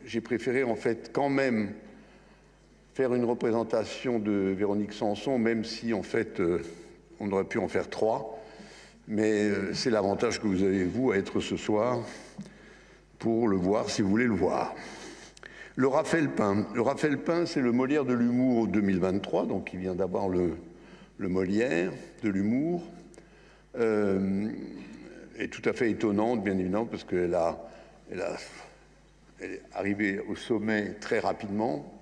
J'ai préféré en fait quand même faire une représentation de Véronique Sanson, même si en fait on aurait pu en faire 3. Mais c'est l'avantage que vous avez, vous, à être ce soir pour le voir si vous voulez le voir. Le Raphaël-Pein. Le Raphaël-Pein, c'est le Molière de l'humour 2023, donc il vient d'avoir le Molière de l'humour. Est tout à fait étonnante, bien évidemment, parce qu'elle elle est arrivée au sommet très rapidement.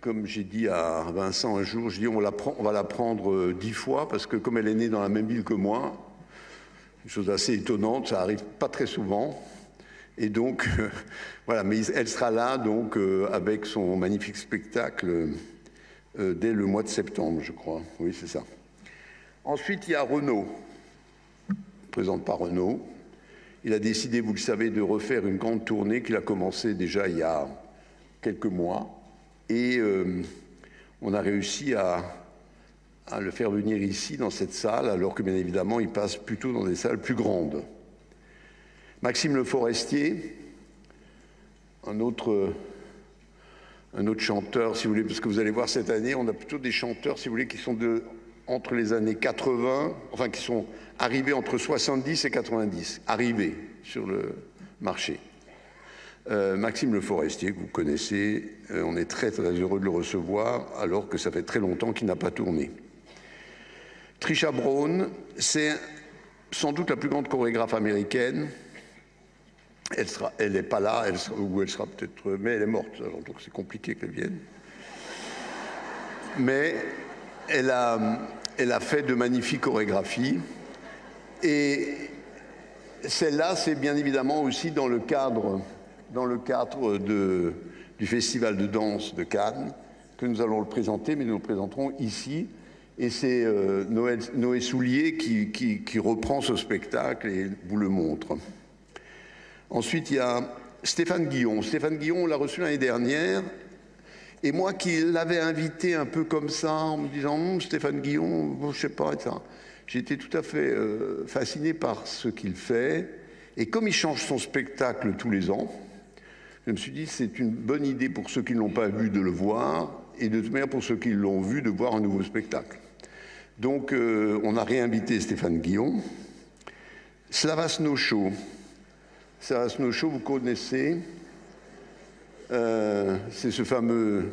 Comme j'ai dit à Vincent un jour, je dis on va la prendre 10 fois, parce que comme elle est née dans la même ville que moi, une chose assez étonnante, ça arrive pas très souvent. Et donc, voilà, mais elle sera là donc avec son magnifique spectacle dès le mois de septembre, je crois. Oui, c'est ça. Ensuite, il y a Renaud, présente par Renaud. Il a décidé, vous le savez, de refaire une grande tournée qu'il a commencé déjà il y a quelques mois. Et on a réussi à le faire venir ici, dans cette salle, alors que, bien évidemment, il passe plutôt dans des salles plus grandes. Maxime Le Forestier, un autre chanteur, si vous voulez, parce que vous allez voir cette année, on a plutôt des chanteurs, si vous voulez, qui sont entre les années 80, enfin qui sont arrivés entre 70 et 90, arrivés sur le marché. Maxime Le Forestier, que vous connaissez, on est très très heureux de le recevoir, alors que ça fait très longtemps qu'il n'a pas tourné. Trisha Brown, c'est sans doute la plus grande chorégraphe américaine. Elle n'est pas là, elle sera peut-être, mais elle est morte, alors donc c'est compliqué qu'elle vienne. Mais elle a fait de magnifiques chorégraphies. Et celle-là, c'est bien évidemment aussi dans le cadre du Festival de danse de Cannes que nous allons le présenter, mais nous le présenterons ici. Et c'est Noé Soulier qui reprend ce spectacle et vous le montre. Ensuite, il y a Stéphane Guillon. Stéphane Guillon, on l'a reçu l'année dernière. Et moi qui l'avais invité un peu comme ça, en me disant Stéphane Guillon, bon, je sais pas, etc. J'ai été tout à fait fasciné par ce qu'il fait. Et comme il change son spectacle tous les ans, je me suis dit c'est une bonne idée pour ceux qui ne l'ont pas vu de le voir, et de toute manière pour ceux qui l'ont vu de voir un nouveau spectacle. Donc on a réinvité Stéphane Guillon. Slava Snow-Show. Slava Snow-Show, vous connaissez, c'est ce fameux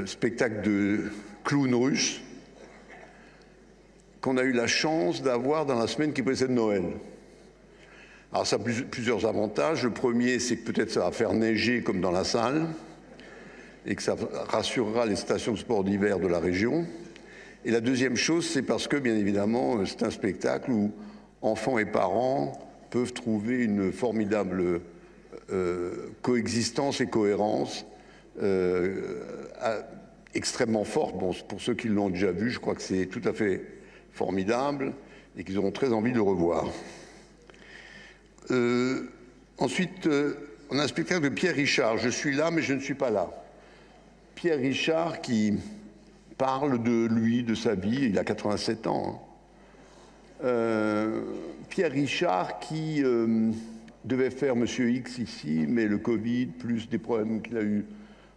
spectacle de clown russe qu'on a eu la chance d'avoir dans la semaine qui précède Noël. Alors ça a plusieurs avantages. Le premier, c'est que peut-être ça va faire neiger comme dans la salle et que ça rassurera les stations de sport d'hiver de la région. Et la deuxième chose, c'est parce que, bien évidemment, c'est un spectacle où enfants et parents peuvent trouver une formidable coexistence et cohérence extrêmement forte. Bon, pour ceux qui l'ont déjà vu, je crois que c'est tout à fait formidable et qu'ils auront très envie de le revoir. Ensuite, on a un spectacle de Pierre Richard. Je suis là, mais je ne suis pas là. Pierre Richard qui parle de lui, de sa vie. Il a 87 ans. Pierre Richard qui devait faire Monsieur X ici, mais le Covid, plus des problèmes qu'il a eu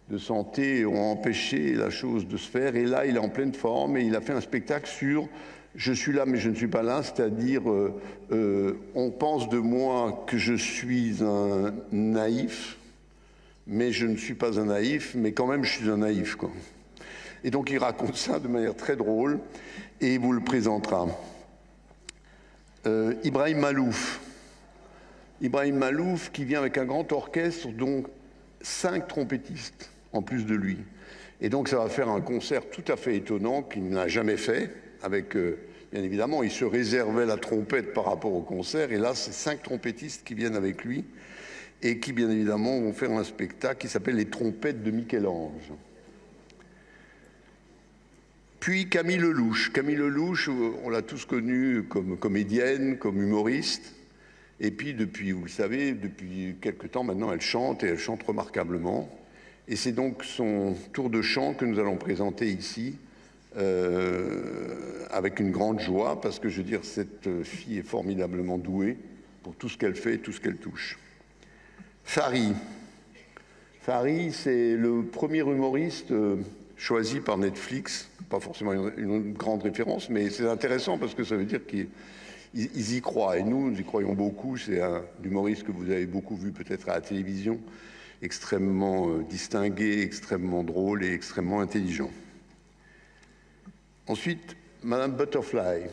de santé, ont empêché la chose de se faire. Et là, il est en pleine forme et il a fait un spectacle sur « Je suis là, mais je ne suis pas là », c'est-à-dire on pense de moi que je suis un naïf, mais je ne suis pas un naïf, mais quand même je suis un naïf, quoi. Et donc il raconte ça de manière très drôle et il vous le présentera. Ibrahim Malouf. Ibrahim Malouf qui vient avec un grand orchestre, dont 5 trompettistes en plus de lui. Et donc ça va faire un concert tout à fait étonnant qu'il n'a jamais fait, avec, bien évidemment, il se réservait la trompette par rapport au concert, et là c'est 5 trompettistes qui viennent avec lui, et qui, bien évidemment, vont faire un spectacle qui s'appelle Les trompettes de Michel-Ange. Puis Camille Lelouch. Camille Lelouch, on l'a tous connue comme comédienne, comme humoriste. Et puis, depuis, vous le savez, depuis quelque temps maintenant, elle chante, et elle chante remarquablement. Et c'est donc son tour de chant que nous allons présenter ici, avec une grande joie, parce que, je veux dire, cette fille est formidablement douée pour tout ce qu'elle fait et tout ce qu'elle touche. Fari. Fari, c'est le premier humoriste choisi par Netflix. Pas forcément une grande référence, mais c'est intéressant parce que ça veut dire qu'ils y croient. Et nous y croyons beaucoup. C'est un humoriste que vous avez beaucoup vu peut-être à la télévision, extrêmement distingué, extrêmement drôle et extrêmement intelligent. Ensuite, Madame Butterfly.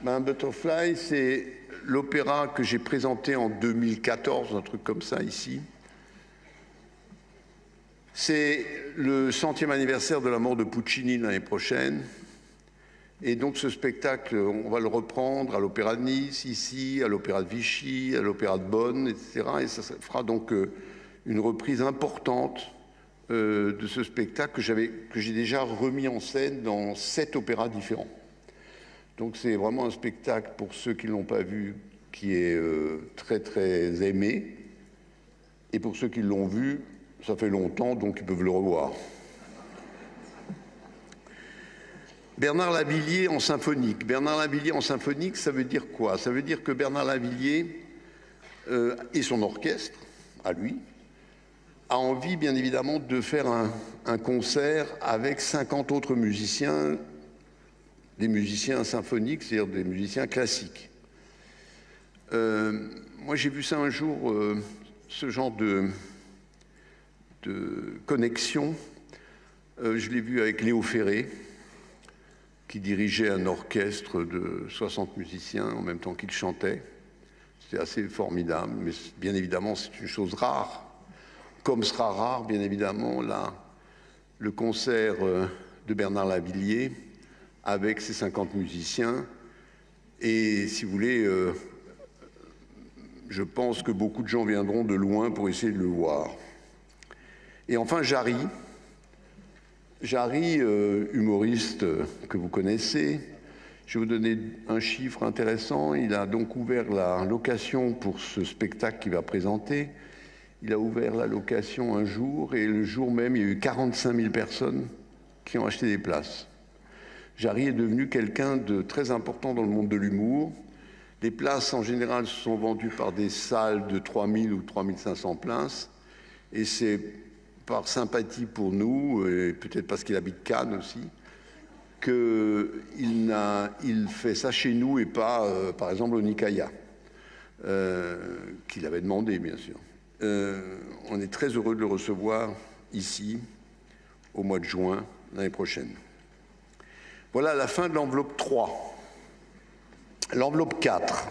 Madame Butterfly, c'est l'opéra que j'ai présenté en 2014, un truc comme ça ici. C'est le 100e anniversaire de la mort de Puccini l'année prochaine. Et donc ce spectacle, on va le reprendre à l'Opéra de Nice, ici, à l'Opéra de Vichy, à l'Opéra de Bonn, etc. Et ça fera donc une reprise importante de ce spectacle que j'ai déjà remis en scène dans 7 opéras différents. Donc c'est vraiment un spectacle, pour ceux qui ne l'ont pas vu, qui est très très aimé. Et pour ceux qui l'ont vu, ça fait longtemps, donc ils peuvent le revoir. Bernard Lavilliers en symphonique. Bernard Lavilliers en symphonique, ça veut dire quoi? Ça veut dire que Bernard Lavilliers et son orchestre, à lui, a envie, bien évidemment, de faire un concert avec 50 autres musiciens, des musiciens symphoniques, c'est-à-dire des musiciens classiques. Moi, j'ai vu ça un jour, ce genre de connexion. Je l'ai vu avec Léo Ferré, qui dirigeait un orchestre de 60 musiciens en même temps qu'il chantait. C'était assez formidable, mais bien évidemment, c'est une chose rare. Comme sera rare, bien évidemment, là, le concert de Bernard Lavilliers avec ses 50 musiciens. Et si vous voulez, je pense que beaucoup de gens viendront de loin pour essayer de le voir. Et enfin, Jarry. Jarry, humoriste que vous connaissez. Je vais vous donner un chiffre intéressant. Il a donc ouvert la location pour ce spectacle qu'il va présenter. Il a ouvert la location un jour et le jour même, il y a eu 45 000 personnes qui ont acheté des places. Jarry est devenu quelqu'un de très important dans le monde de l'humour. Les places, en général, sont vendues par des salles de 3000 ou 3500 places. Et c'est par sympathie pour nous, et peut-être parce qu'il habite Cannes aussi, qu'il fait ça chez nous et pas, par exemple, au Nicaïa, qu'il avait demandé, bien sûr. On est très heureux de le recevoir ici, au mois de juin, l'année prochaine. Voilà la fin de l'enveloppe 3. L'enveloppe 4.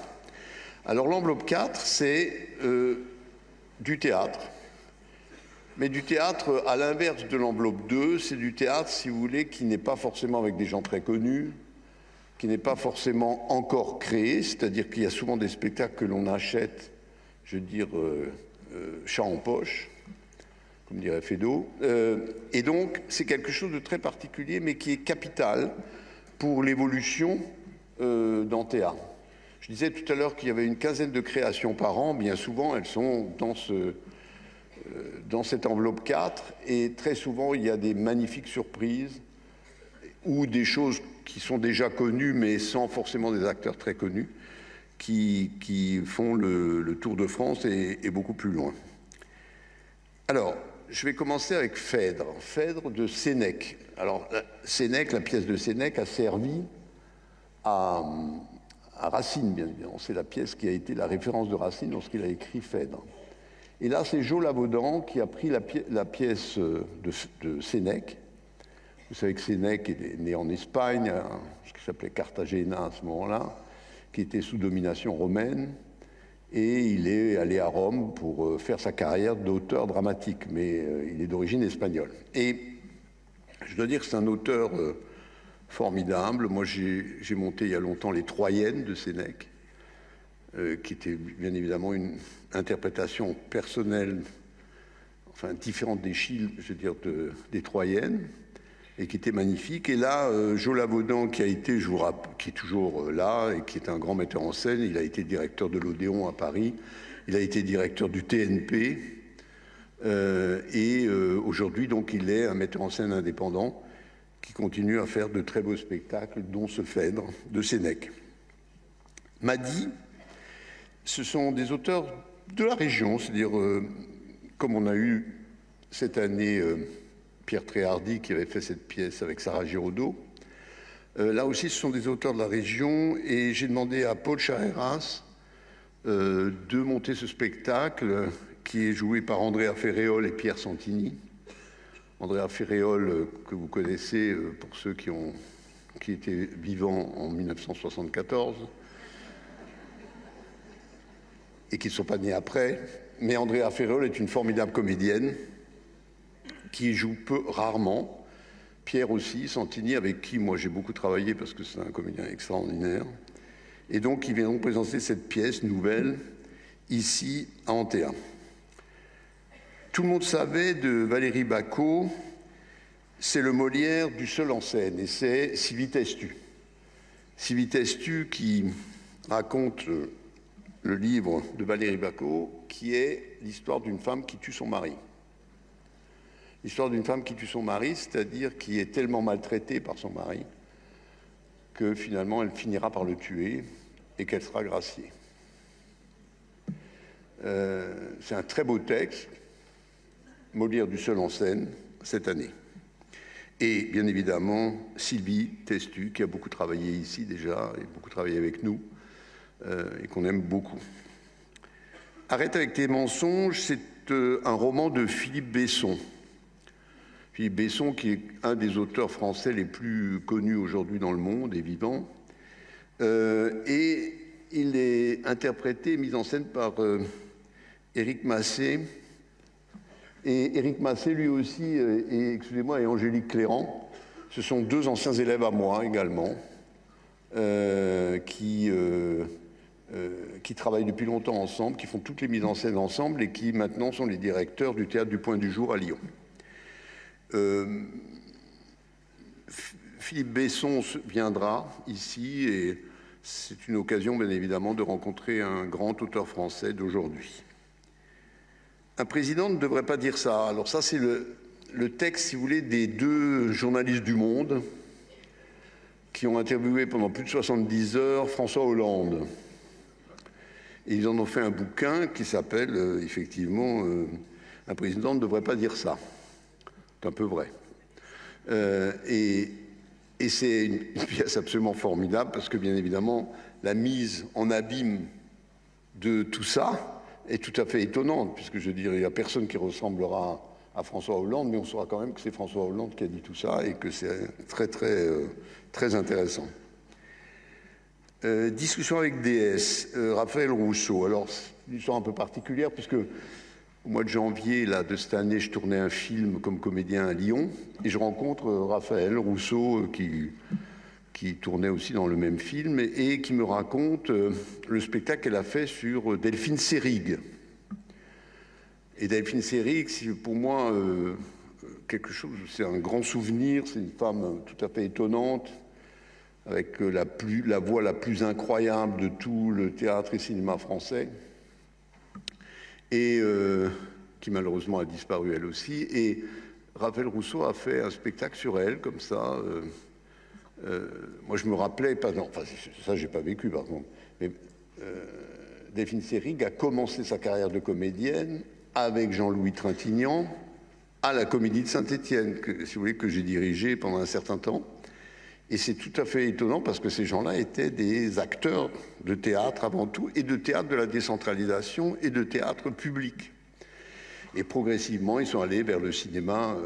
Alors l'enveloppe 4, c'est du théâtre. Mais du théâtre, à l'inverse de l'enveloppe 2, c'est du théâtre, si vous voulez, qui n'est pas forcément avec des gens très connus, qui n'est pas forcément encore créé, c'est-à-dire qu'il y a souvent des spectacles que l'on achète, je veux dire, chat en poche, comme dirait Feydeau. Et donc, c'est quelque chose de très particulier, mais qui est capital pour l'évolution d'Antea. Je disais tout à l'heure qu'il y avait une quinzaine de créations par an. Bien souvent, elles sont dans cette enveloppe 4, et très souvent, il y a des magnifiques surprises ou des choses qui sont déjà connues, mais sans forcément des acteurs très connus, qui font le Tour de France et beaucoup plus loin. Alors, je vais commencer avec Phèdre. Phèdre de Sénèque. Alors, Sénèque, la pièce de Sénèque a servi à Racine, bien évidemment. C'est la pièce qui a été la référence de Racine lorsqu'il a écrit Phèdre. Et là, c'est Jo Lavaudan qui a pris la pièce de Sénèque. Vous savez que Sénèque est né en Espagne, ce qui s'appelait Cartagena à ce moment-là, qui était sous domination romaine. Et il est allé à Rome pour faire sa carrière d'auteur dramatique, mais il est d'origine espagnole. Et je dois dire que c'est un auteur formidable. Moi, j'ai monté il y a longtemps les Troyennes de Sénèque, qui était bien évidemment une interprétation personnelle, enfin différente d'Échille, je veux dire, des Troyennes, et qui était magnifique. Et là, Jo Lavaudan, qui est toujours là et qui est un grand metteur en scène, il a été directeur de l'Odéon à Paris, il a été directeur du TNP, et aujourd'hui, donc, il est un metteur en scène indépendant qui continue à faire de très beaux spectacles, dont ce Phèdre de Sénèque. Madi, ce sont des auteurs de la région, c'est-à-dire, comme on a eu cette année Pierre Tréhardy qui avait fait cette pièce avec Sarah Giraudot. Là aussi, ce sont des auteurs de la région, et j'ai demandé à Paul Charreras de monter ce spectacle qui est joué par Andrea Ferréol et Pierre Santini. Andrea Ferréol, que vous connaissez pour ceux qui étaient vivants en 1974 et qui ne sont pas nés après. Mais Andrea Ferréol est une formidable comédienne qui joue rarement. Pierre aussi, Santini, avec qui moi j'ai beaucoup travaillé parce que c'est un comédien extraordinaire. Et donc ils viendront présenter cette pièce nouvelle ici à Antea. Tout le monde savait de Valérie Bacot, c'est le Molière du seul en scène, et c'est Civitestu. Civitestu qui raconte le livre de Valérie Bacot, qui est l'histoire d'une femme qui tue son mari. L'histoire d'une femme qui tue son mari, c'est-à-dire qui est tellement maltraitée par son mari que finalement elle finira par le tuer et qu'elle sera graciée. C'est un très beau texte, Molière du seul en scène, cette année. Et bien évidemment, Sylvie Testu, qui a beaucoup travaillé ici déjà, et beaucoup travaillé avec nous, et qu'on aime beaucoup. Arrête avec tes mensonges, c'est un roman de Philippe Besson. Philippe Besson, qui est un des auteurs français les plus connus aujourd'hui dans le monde et vivant. Et il est interprété, mis en scène par Éric Massé. Et Éric Massé, lui aussi, et excusez-moi, et Angélique Cléran. Ce sont deux anciens élèves à moi également, qui travaillent depuis longtemps ensemble, qui font toutes les mises en scène ensemble et qui maintenant sont les directeurs du Théâtre du Point du Jour à Lyon. Philippe Besson viendra ici et c'est une occasion bien évidemment de rencontrer un grand auteur français d'aujourd'hui. Un président ne devrait pas dire ça. Alors ça c'est le texte, si vous voulez, des deux journalistes du Monde qui ont interviewé pendant plus de 70 heures François Hollande. Et ils en ont fait un bouquin qui s'appelle, effectivement, un président ne devrait pas dire ça. C'est un peu vrai. Et c'est une pièce absolument formidable parce que, bien évidemment, la mise en abîme de tout ça est tout à fait étonnante, puisque je dirais, il n'y a personne qui ressemblera à François Hollande, mais on saura quand même que c'est François Hollande qui a dit tout ça et que c'est très, très, très intéressant. Discussion avec DS, Raphaël Rousseau. Alors, c'est une histoire un peu particulière, puisque au mois de janvier là, de cette année, je tournais un film comme comédien à Lyon, et je rencontre Raphaël Rousseau, qui tournait aussi dans le même film, et qui me raconte le spectacle qu'elle a fait sur Delphine Seyrig. Et Delphine Seyrig, c'est pour moi quelque chose, c'est un grand souvenir, c'est une femme tout à fait étonnante, avec la voix la plus incroyable de tout le théâtre et cinéma français, et qui malheureusement a disparu elle aussi. Et Raphaël Rousseau a fait un spectacle sur elle, comme ça. Moi, je me rappelais, enfin, ça, j'ai pas vécu, par contre, mais Delphine Seyrig a commencé sa carrière de comédienne avec Jean-Louis Trintignant à la Comédie de Saint-Étienne, si vous voulez, que j'ai dirigé pendant un certain temps. Et c'est tout à fait étonnant parce que ces gens-là étaient des acteurs de théâtre avant tout, et de théâtre de la décentralisation et de théâtre public. Et progressivement, ils sont allés vers le cinéma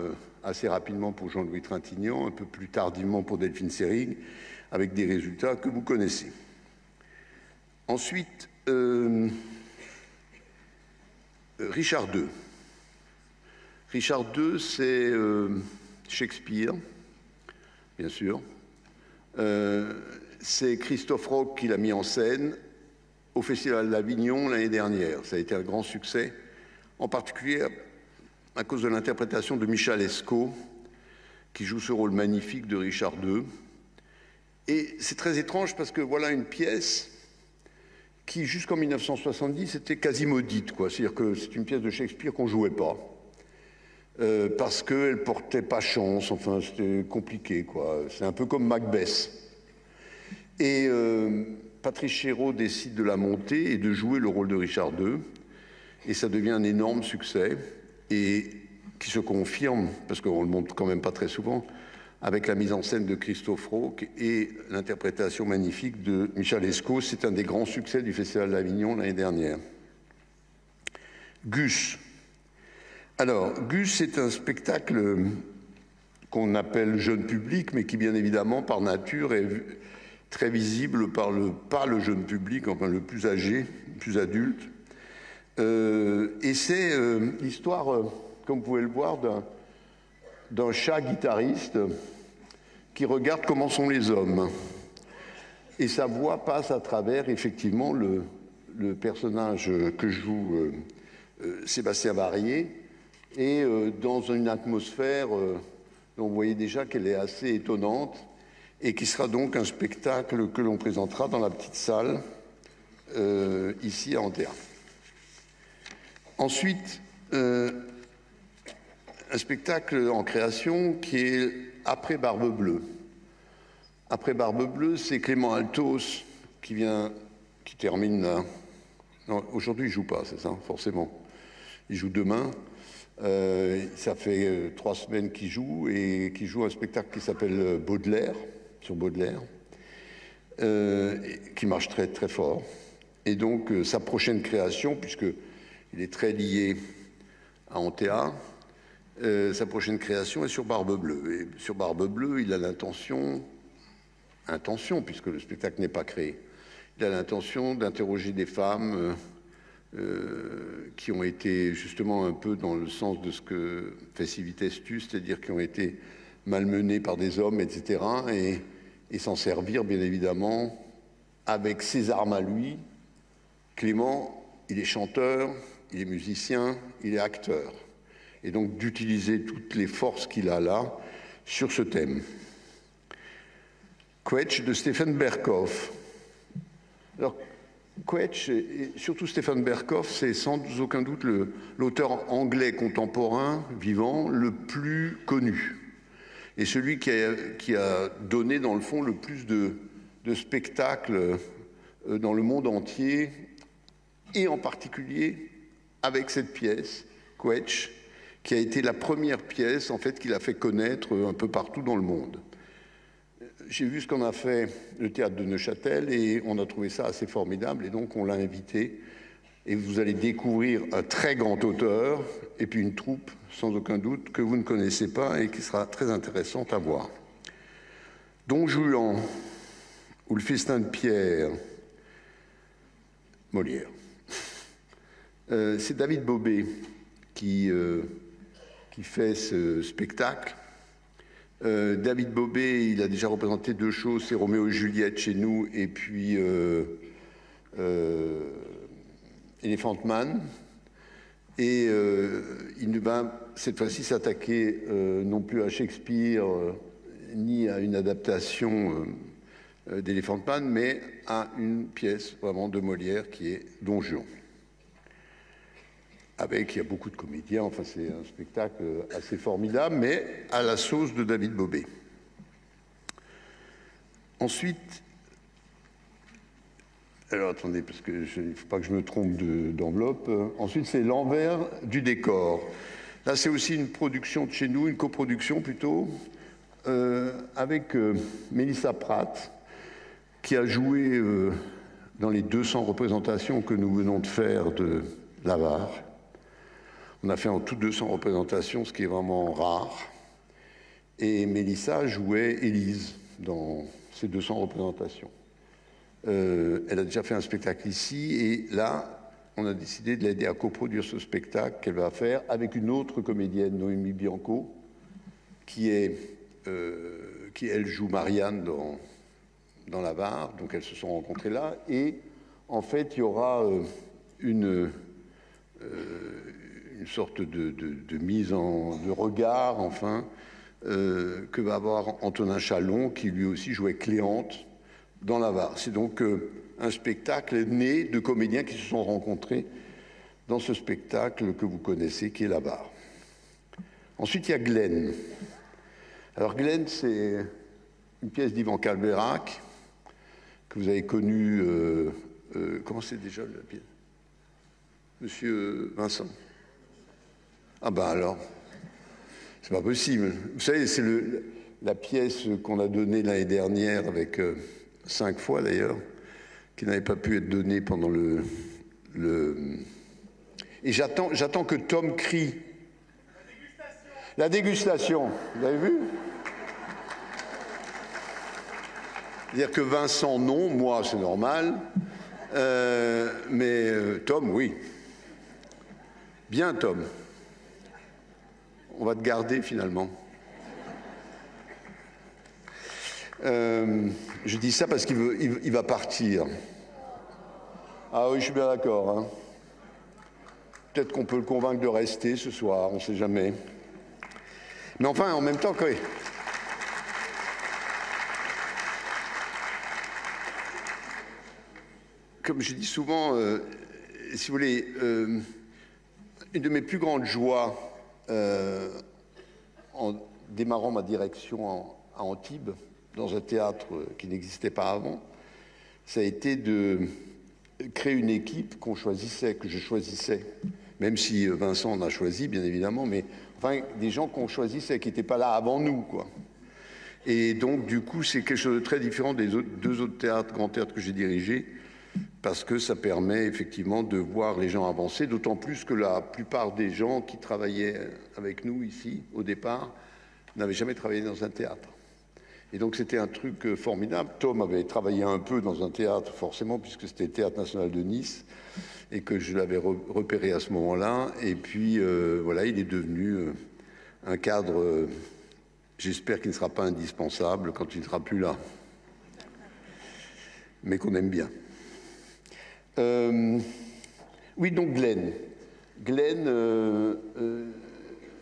assez rapidement pour Jean-Louis Trintignant, un peu plus tardivement pour Delphine Seyrig, avec des résultats que vous connaissez. Ensuite, Richard II. Richard II, c'est Shakespeare, bien sûr. C'est Christophe Roch qui l'a mis en scène au Festival d'Avignon l'année dernière. Ça a été un grand succès, en particulier à cause de l'interprétation de Michel Lescaut, qui joue ce rôle magnifique de Richard II. Et c'est très étrange parce que voilà une pièce qui, jusqu'en 1970, était quasi maudite, quoi. C'est-à-dire que c'est une pièce de Shakespeare qu'on ne jouait pas. Parce qu'elle portait pas chance, enfin c'était compliqué, quoi. C'est un peu comme Macbeth. Et Patrice Chéreau décide de la monter et de jouer le rôle de Richard II, et ça devient un énorme succès, et qui se confirme, parce qu'on le montre quand même pas très souvent, avec la mise en scène de Christophe Roch et l'interprétation magnifique de Michel Lescaut. C'est un des grands succès du Festival d'Avignon l'année dernière. Gus. Alors, Gus, c'est un spectacle qu'on appelle jeune public, mais qui, bien évidemment, par nature, est très visible par pas le jeune public, enfin le plus âgé, le plus adulte. Et c'est l'histoire, comme vous pouvez le voir, d'un chat guitariste qui regarde comment sont les hommes. Et sa voix passe à travers, effectivement, le personnage que joue Sébastien Varier, et dans une atmosphère dont vous voyez déjà qu'elle est assez étonnante, et qui sera donc un spectacle que l'on présentera dans la petite salle ici à Antea. Ensuite, un spectacle en création qui est Après Barbe Bleue. Après Barbe Bleue, c'est Clément Altos qui termine là. Non, aujourd'hui il ne joue pas, c'est ça, forcément. Il joue demain. Ça fait 3 semaines qu'il joue, et qu'il joue un spectacle qui s'appelle Baudelaire, sur Baudelaire, qui marche très très fort. Et donc sa prochaine création, puisqu'il est très lié à Antea, sa prochaine création est sur Barbe Bleue. Et sur Barbe Bleue, il a l'intention, puisque le spectacle n'est pas créé, il a l'intention d'interroger des femmes qui ont été justement un peu dans le sens de ce que fait Civitestus, c'est-à-dire qui ont été malmenés par des hommes, etc., et s'en servir, bien évidemment, avec ses armes à lui. Clément, il est chanteur, il est musicien, il est acteur. Et donc d'utiliser toutes les forces qu'il a là sur ce thème. Quetch de Stefan Berkoff. Alors, Quetch, et surtout Stefan Berkoff, c'est sans aucun doute l'auteur anglais contemporain, vivant, le plus connu. Et celui qui a donné, dans le fond, le plus de spectacles dans le monde entier et en particulier avec cette pièce, Quetch, qui a été la première pièce en fait qu'il a fait connaître un peu partout dans le monde. J'ai vu ce qu'on a fait le théâtre de Neuchâtel et on a trouvé ça assez formidable et donc on l'a invité et vous allez découvrir un très grand auteur et puis une troupe sans aucun doute que vous ne connaissez pas et qui sera très intéressante à voir. Don Juan ou le Festin de Pierre, Molière. C'est David Bobet qui fait ce spectacle. David Bobet, il a déjà représenté deux choses, c'est Roméo et Juliette chez nous et puis Elephant Man. Et il ne va cette fois-ci s'attaquer non plus à Shakespeare ni à une adaptation d'Elephant Man, mais à une pièce vraiment de Molière qui est Don Juan. Il y a beaucoup de comédiens, enfin c'est un spectacle assez formidable, mais à la sauce de David Bobet. Ensuite, alors attendez, parce qu'il ne faut pas que je me trompe d'enveloppe. Ensuite, c'est l'envers du décor. Là, c'est aussi une production de chez nous, une coproduction plutôt, avec Mélissa Pratt, qui a joué dans les 200 représentations que nous venons de faire de l'Avare. On a fait en tout 200 représentations, ce qui est vraiment rare. Et Mélissa jouait Élise dans ces 200 représentations. Elle a déjà fait un spectacle ici, et là, on a décidé de l'aider à coproduire ce spectacle qu'elle va faire avec une autre comédienne, Noémie Bianco, qui elle joue Marianne dans l'Avare, donc elles se sont rencontrées là, et en fait, il y aura une sorte de mise de regard, enfin, que va avoir Antonin Chalon, qui lui aussi jouait Cléante dans l'Avare. C'est donc un spectacle né de comédiens qui se sont rencontrés dans ce spectacle que vous connaissez, qui est l'Avare. Ensuite, il y a Glen. Alors Glen, c'est une pièce d'Ivan Calberac, que vous avez connue... comment c'est déjà la pièce? Monsieur Vincent? Ah ben alors, c'est pas possible. Vous savez, c'est la pièce qu'on a donnée l'année dernière, avec 5 fois d'ailleurs, qui n'avait pas pu être donnée pendant le... Et j'attends que Tom crie. La dégustation. Vous avez vu? C'est-à-dire que Vincent, non, moi, c'est normal. Mais Tom, oui. Bien, Tom. On va te garder, finalement. Je dis ça parce qu'il va partir. Ah oui, je suis bien d'accord. Hein. Peut-être qu'on peut le convaincre de rester ce soir, on ne sait jamais. Mais enfin, en même temps, quoi. Comme je dis souvent, si vous voulez, une de mes plus grandes joies en démarrant ma direction à Antibes, dans un théâtre qui n'existait pas avant, ça a été de créer une équipe qu'on choisissait, que je choisissais, même si Vincent en a choisi, bien évidemment, mais enfin, des gens qu'on choisissait, qui n'étaient pas là avant nous, quoi. Et donc, du coup, c'est quelque chose de très différent des deux autres théâtres, grands théâtres que j'ai dirigés, parce que ça permet effectivement de voir les gens avancer, d'autant plus que la plupart des gens qui travaillaient avec nous ici, au départ, n'avaient jamais travaillé dans un théâtre. Et donc c'était un truc formidable. Tom avait travaillé un peu dans un théâtre, forcément, puisque c'était le Théâtre National de Nice, et que je l'avais repéré à ce moment-là. Et puis, voilà, il est devenu un cadre, j'espère qu'il ne sera pas indispensable quand il ne sera plus là, mais qu'on aime bien. Oui, donc Glen. Glen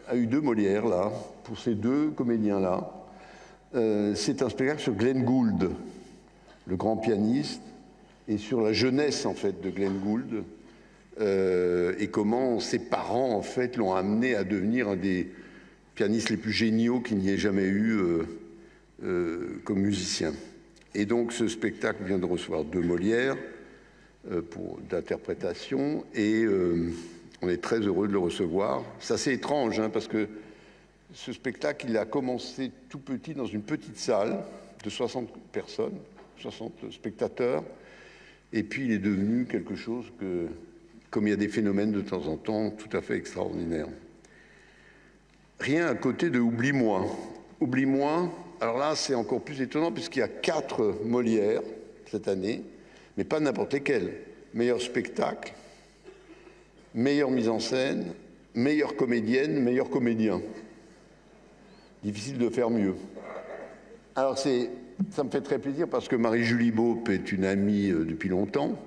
a eu 2 Molières, là, pour ces 2 comédiens-là. C'est un spectacle sur Glenn Gould, le grand pianiste, et sur la jeunesse, en fait, de Glenn Gould, et comment ses parents, en fait, l'ont amené à devenir un des pianistes les plus géniaux qu'il n'y ait jamais eu comme musicien. Et donc, ce spectacle vient de recevoir 2 Molières. d'interprétation et on est très heureux de le recevoir. C'est assez étrange hein, parce que ce spectacle, il a commencé tout petit dans une petite salle de 60 personnes, 60 spectateurs, et puis il est devenu quelque chose que, comme il y a des phénomènes de temps en temps, tout à fait extraordinaires. Rien à côté de Oublie-moi. Oublie-moi, alors là c'est encore plus étonnant puisqu'il y a 4 Molières cette année, mais pas n'importe lesquels. Meilleur spectacle, meilleure mise en scène, meilleure comédienne, meilleur comédien. Difficile de faire mieux. Alors ça me fait très plaisir parce que Marie-Julie Beaupe est une amie depuis longtemps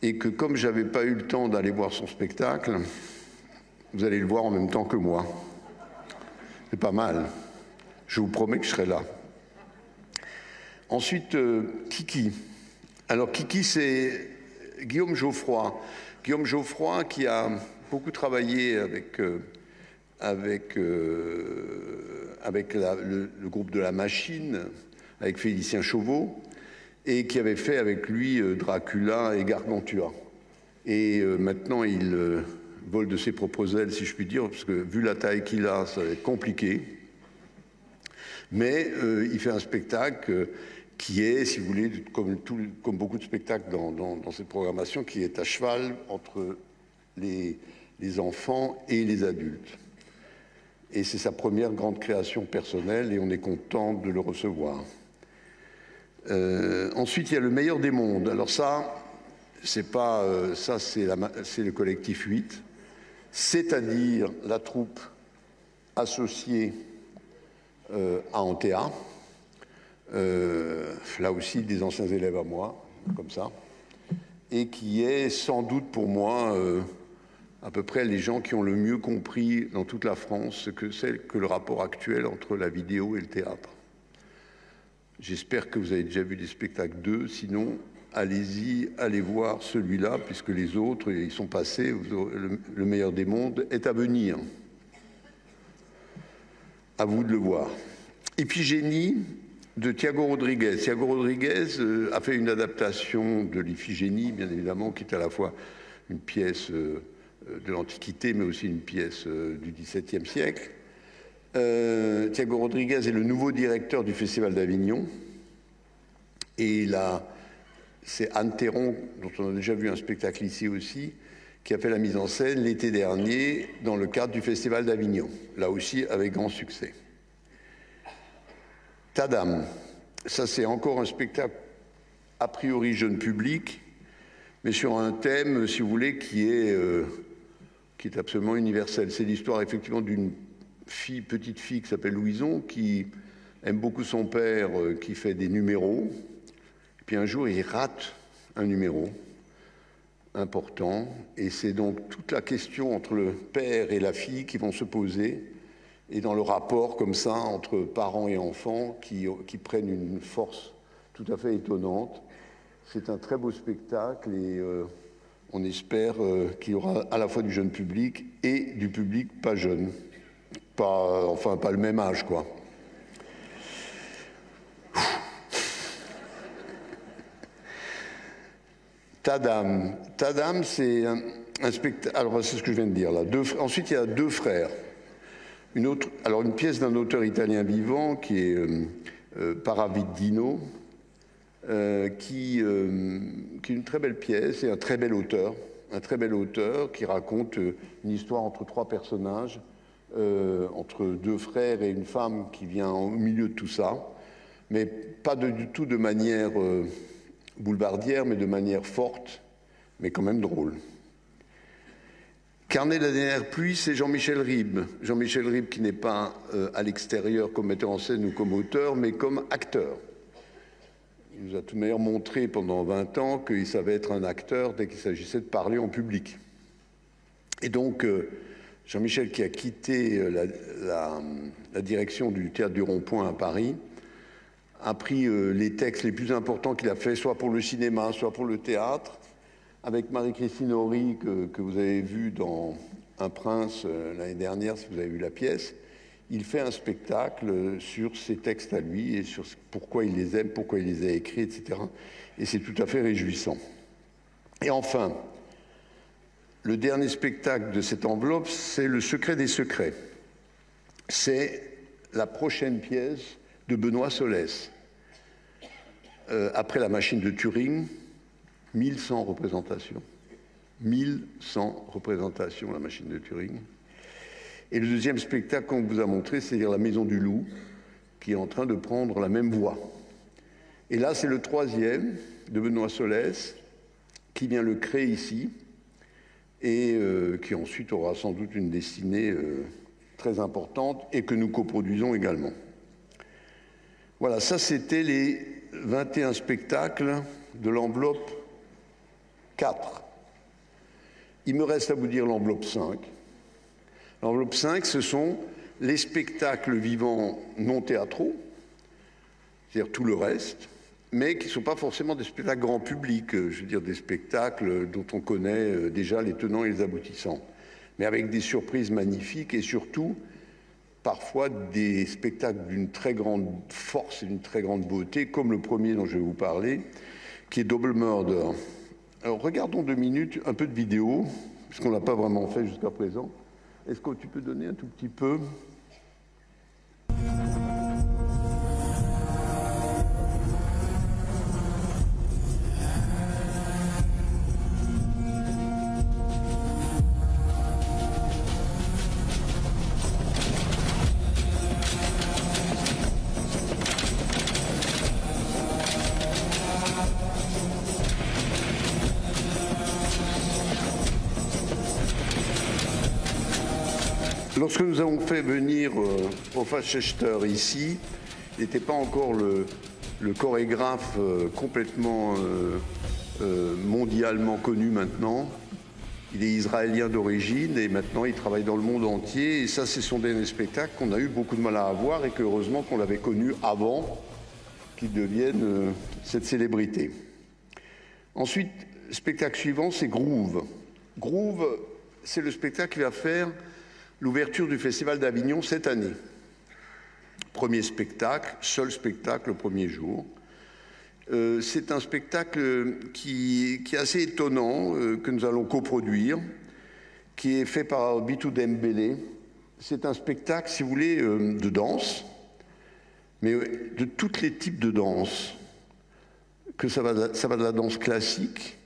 et que comme je n'avais pas eu le temps d'aller voir son spectacle, vous allez le voir en même temps que moi. C'est pas mal. Je vous promets que je serai là. Ensuite, Kiki. Alors Kiki, c'est Guillaume Geoffroy. Guillaume Geoffroy qui a beaucoup travaillé avec le groupe de La Machine, avec Félicien Chauveau, et qui avait fait avec lui Dracula et Gargantua. Et maintenant, il vole de ses propres ailes, si je puis dire, parce que vu la taille qu'il a, ça va être compliqué. Mais il fait un spectacle qui est, si vous voulez, comme beaucoup de spectacles dans cette programmation, qui est à cheval entre les enfants et les adultes. Et c'est sa première grande création personnelle et on est content de le recevoir. Ensuite, il y a Le meilleur des mondes. Alors ça, c'est le collectif 8, c'est-à-dire la troupe associée à Antea. Là aussi, des anciens élèves à moi, comme ça, et qui est sans doute pour moi à peu près les gens qui ont le mieux compris dans toute la France ce que c'est que le rapport actuel entre la vidéo et le théâtre. J'espère que vous avez déjà vu des spectacles d'eux, sinon allez-y, allez voir celui-là, puisque les autres, ils sont passés, le meilleur des mondes est à venir. À vous de le voir. Iphigénie de Thiago Rodriguez. Thiago Rodriguez a fait une adaptation de l'Iphigénie, bien évidemment, qui est à la fois une pièce de l'Antiquité, mais aussi une pièce du XVIIe siècle. Thiago Rodriguez est le nouveau directeur du Festival d'Avignon. Et là, c'est Anne Théron, dont on a déjà vu un spectacle ici aussi, qui a fait la mise en scène l'été dernier dans le cadre du Festival d'Avignon, là aussi avec grand succès. Tadam, ça c'est encore un spectacle a priori jeune public, mais sur un thème, si vous voulez, qui est absolument universel. C'est l'histoire effectivement d'une petite fille qui s'appelle Louison, qui aime beaucoup son père, qui fait des numéros. Et puis un jour, il rate un numéro important, et c'est donc toute la question entre le père et la fille qui vont se poser, et dans le rapport comme ça entre parents et enfants qui prennent une force tout à fait étonnante. C'est un très beau spectacle et on espère qu'il y aura à la fois du jeune public et du public pas jeune. Pas le même âge, quoi. Tadam. Tadam, c'est un spectacle... Alors, c'est ce que je viens de dire, là. Ensuite, il y a deux frères. Une pièce d'un auteur italien vivant qui est Paravidino, qui est une très belle pièce et un très bel auteur qui raconte une histoire entre trois personnages, entre deux frères et une femme qui vient au milieu de tout ça, mais pas du tout de manière boulevardière, mais de manière forte, mais quand même drôle. Carnet de la dernière pluie, c'est Jean-Michel Ribes. Jean-Michel Ribes qui n'est pas à l'extérieur comme metteur en scène ou comme auteur, mais comme acteur. Il nous a tout de même montré pendant 20 ans qu'il savait être un acteur dès qu'il s'agissait de parler en public. Et donc, Jean-Michel qui a quitté la direction du Théâtre du Rond-Point à Paris, a pris les textes les plus importants qu'il a fait, soit pour le cinéma, soit pour le théâtre, avec Marie-Christine Horry, que vous avez vu dans Un prince l'année dernière, si vous avez vu la pièce. Il fait un spectacle sur ses textes à lui et sur pourquoi il les aime, pourquoi il les a écrits, etc. Et c'est tout à fait réjouissant. Et enfin, le dernier spectacle de cette enveloppe, c'est Le secret des secrets. C'est la prochaine pièce de Benoît Solès. Après La machine de Turing, 1100 représentations. 1100 représentations, La machine de Turing. Et le deuxième spectacle qu'on vous a montré, c'est-à-dire La Maison du Loup, qui est en train de prendre la même voie. Et là, c'est le troisième de Benoît Solès, qui vient le créer ici, et qui ensuite aura sans doute une destinée très importante, et que nous coproduisons également. Voilà, ça c'était les 21 spectacles de l'enveloppe 4. Il me reste à vous dire l'enveloppe 5. L'enveloppe 5, ce sont les spectacles vivants non théâtraux, c'est-à-dire tout le reste, mais qui ne sont pas forcément des spectacles grand public, je veux dire des spectacles dont on connaît déjà les tenants et les aboutissants, mais avec des surprises magnifiques et surtout parfois des spectacles d'une très grande force et d'une très grande beauté, comme le premier dont je vais vous parler, qui est Double Murder. Alors regardons 2 minutes un peu de vidéo, puisqu'on ne l'a pas vraiment fait jusqu'à présent. Est-ce que tu peux donner un tout petit peu ? Lorsque nous avons fait venir Hoffaschester ici, il n'était pas encore le chorégraphe complètement mondialement connu maintenant. Il est israélien d'origine et maintenant il travaille dans le monde entier. Et ça, c'est son dernier spectacle qu'on a eu beaucoup de mal à avoir et que heureusement qu'on l'avait connu avant qu'il devienne cette célébrité. Ensuite, le spectacle suivant, c'est Groove. Groove, c'est le spectacle qui va faire l'ouverture du Festival d'Avignon cette année. Premier spectacle, seul spectacle le premier jour. C'est un spectacle qui est assez étonnant, que nous allons coproduire, qui est fait par Bitou Dembélé. C'est un spectacle, si vous voulez, de danse, mais de tous les types de danse. Que ça va de la danse classique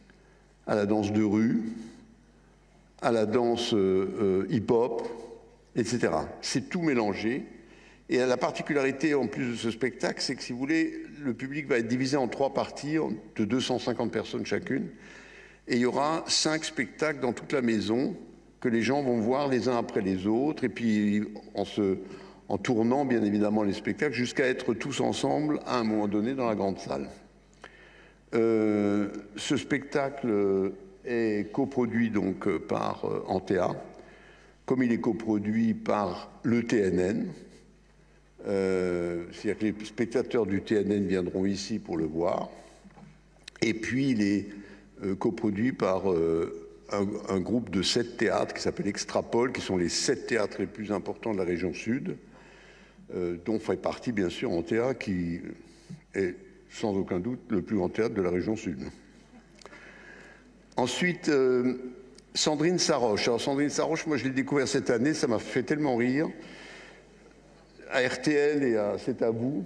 à la danse de rue, à la danse hip-hop, etc. C'est tout mélangé. Et la particularité, en plus de ce spectacle, c'est que, si vous voulez, le public va être divisé en 3 parties de 250 personnes chacune. Et il y aura 5 spectacles dans toute la maison que les gens vont voir les uns après les autres. Et puis, en tournant, bien évidemment, les spectacles, jusqu'à être tous ensemble, à un moment donné, dans la grande salle. Ce spectacle est coproduit donc par Antea, comme il est coproduit par le TNN. C'est-à-dire que les spectateurs du TNN viendront ici pour le voir. Et puis il est coproduit par un groupe de 7 théâtres qui s'appelle Extrapole, qui sont les 7 théâtres les plus importants de la région sud, dont fait partie bien sûr Antea, qui est sans aucun doute le plus grand théâtre de la région sud. Ensuite, Sandrine Saroche. Alors Sandrine Saroche, moi je l'ai découvert cette année, ça m'a fait tellement rire. À RTL et à C'est à vous,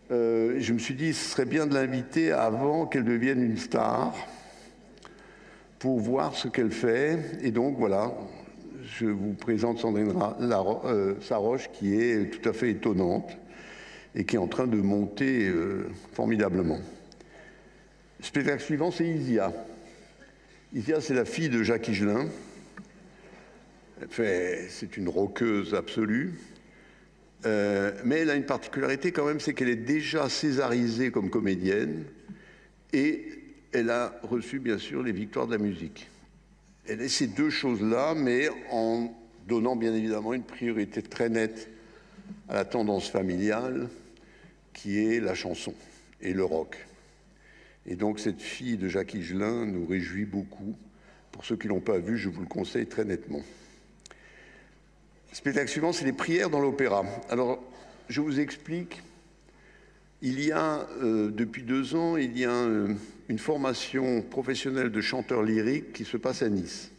je me suis dit, ce serait bien de l'inviter avant qu'elle devienne une star pour voir ce qu'elle fait. Et donc voilà, je vous présente Sandrine Saroche, qui est tout à fait étonnante et qui est en train de monter formidablement. Le spectacle suivant, c'est Isia. Isia, c'est la fille de Jacques Higelin. C'est une rockeuse absolue. Mais elle a une particularité quand même, c'est qu'elle est déjà césarisée comme comédienne et elle a reçu bien sûr les victoires de la musique. Elle est ces 2 choses-là, mais en donnant bien évidemment une priorité très nette à la tendance familiale qui est la chanson et le rock. Et donc cette fille de Jacques Higelin nous réjouit beaucoup. Pour ceux qui ne l'ont pas vu, je vous le conseille très nettement. Le spectacle suivant, c'est les prières dans l'opéra. Alors, je vous explique Il y a, depuis 2 ans, il y a une formation professionnelle de chanteurs lyriques qui se passe à Nice.